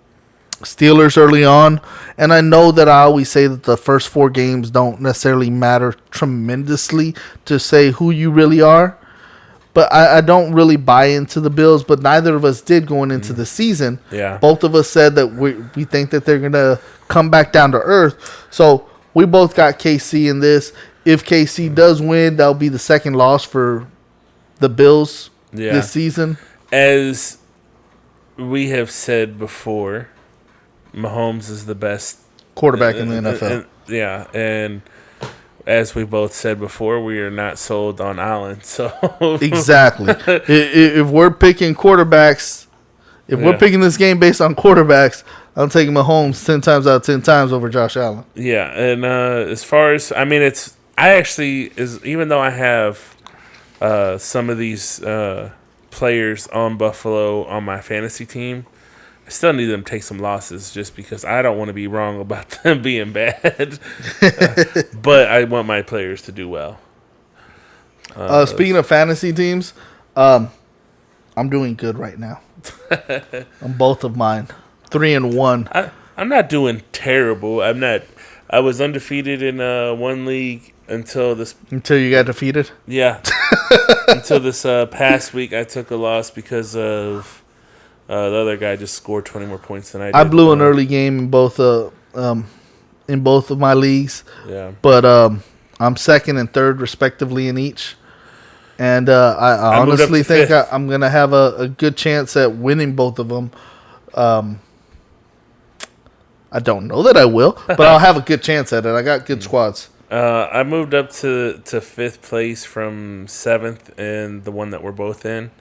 Speaker 2: Steelers early on. And I know that I always say that the first 4 games don't necessarily matter tremendously to say who you really are. But I don't really buy into the Bills, but neither of us did going into the season.
Speaker 1: Yeah.
Speaker 2: Both of us said that we think that they're going to come back down to earth. So we both got KC in this. If KC does win, that'll be the second loss for the Bills this season.
Speaker 1: As we have said before, Mahomes is the best
Speaker 2: quarterback in the NFL.
Speaker 1: And as we both said before, we are not sold on Allen. So
Speaker 2: exactly. If we're picking quarterbacks, we're picking this game based on quarterbacks, I'm taking Mahomes 10 times out of 10 times over Josh Allen.
Speaker 1: Yeah, and as far as even though I have some of these players on Buffalo on my fantasy team, I still need them to take some losses just because I don't want to be wrong about them being bad. But I want my players to do well.
Speaker 2: Speaking of fantasy teams, I'm doing good right now. On both of mine. 3-1.
Speaker 1: I'm not doing terrible. I was undefeated in one league until
Speaker 2: you got defeated?
Speaker 1: Yeah. Until this past week I took a loss because of the other guy just scored 20 more points than I did.
Speaker 2: I blew an early game in both of my leagues.
Speaker 1: Yeah.
Speaker 2: But I'm second and third respectively in each. And I honestly think I'm going to have a good chance at winning both of them. I don't know that I will, but I'll have a good chance at it. I got good squads.
Speaker 1: I moved up to 5th place from 7th in the one that we're both in,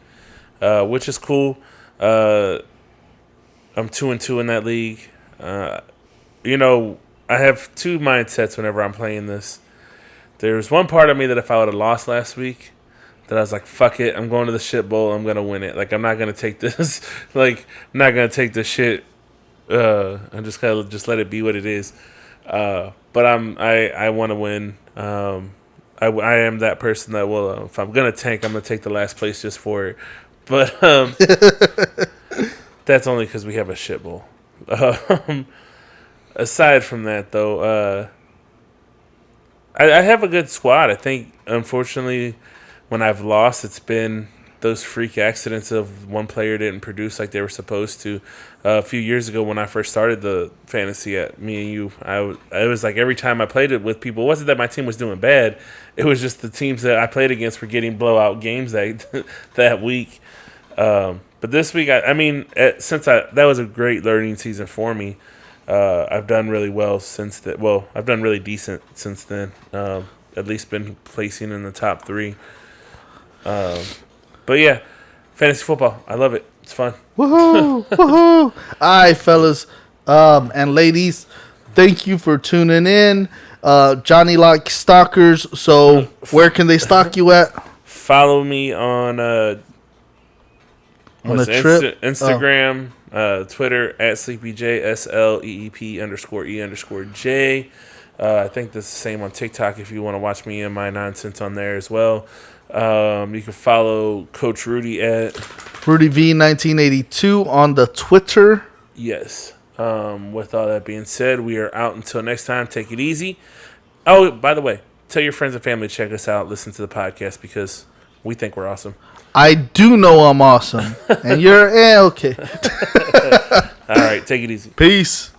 Speaker 1: which is cool. I'm 2-2 in that league. I have 2 mindsets whenever I'm playing this. There's one part of me that if I would have lost last week, that I was like, fuck it, I'm going to the shit bowl, I'm going to win it. Like, I'm not going to take this, I'm not going to take this shit, I'm just going to just let it be what it is. But I want to win. I am that person that will, if I'm going to tank, I'm going to take the last place just for it. But that's only because we have a shit bowl. Aside from that, though, I have a good squad. I think, unfortunately, when I've lost, it's been those freak accidents of one player didn't produce like they were supposed to. A few years ago when I first started the fantasy at me and you, it was like every time I played it with people, it wasn't that my team was doing bad. It was just the teams that I played against were getting blowout games that week. But this week, that was a great learning season for me. I've done really well since that. Well, I've done really decent since then. At least been placing in the top 3. But yeah, fantasy football, I love it. It's fun.
Speaker 2: Woohoo! Woohoo! All right, fellas and ladies, thank you for tuning in. Johnny likes stalkers, so where can they stalk you at?
Speaker 1: Follow me on Instagram, Twitter at SleepyJ, SLEEP_E_J. I think that's the same on TikTok if you want to watch me and my nonsense on there as well. You can follow Coach Rudy at
Speaker 2: Rudy V 1982 on the Twitter.
Speaker 1: Yes. With all that being said, we are out until next time. Take it easy. Oh, by the way, tell your friends and family to check us out. Listen to the podcast because we think we're awesome.
Speaker 2: I do know I'm awesome. And you're okay.
Speaker 1: All right. Take it easy.
Speaker 2: Peace.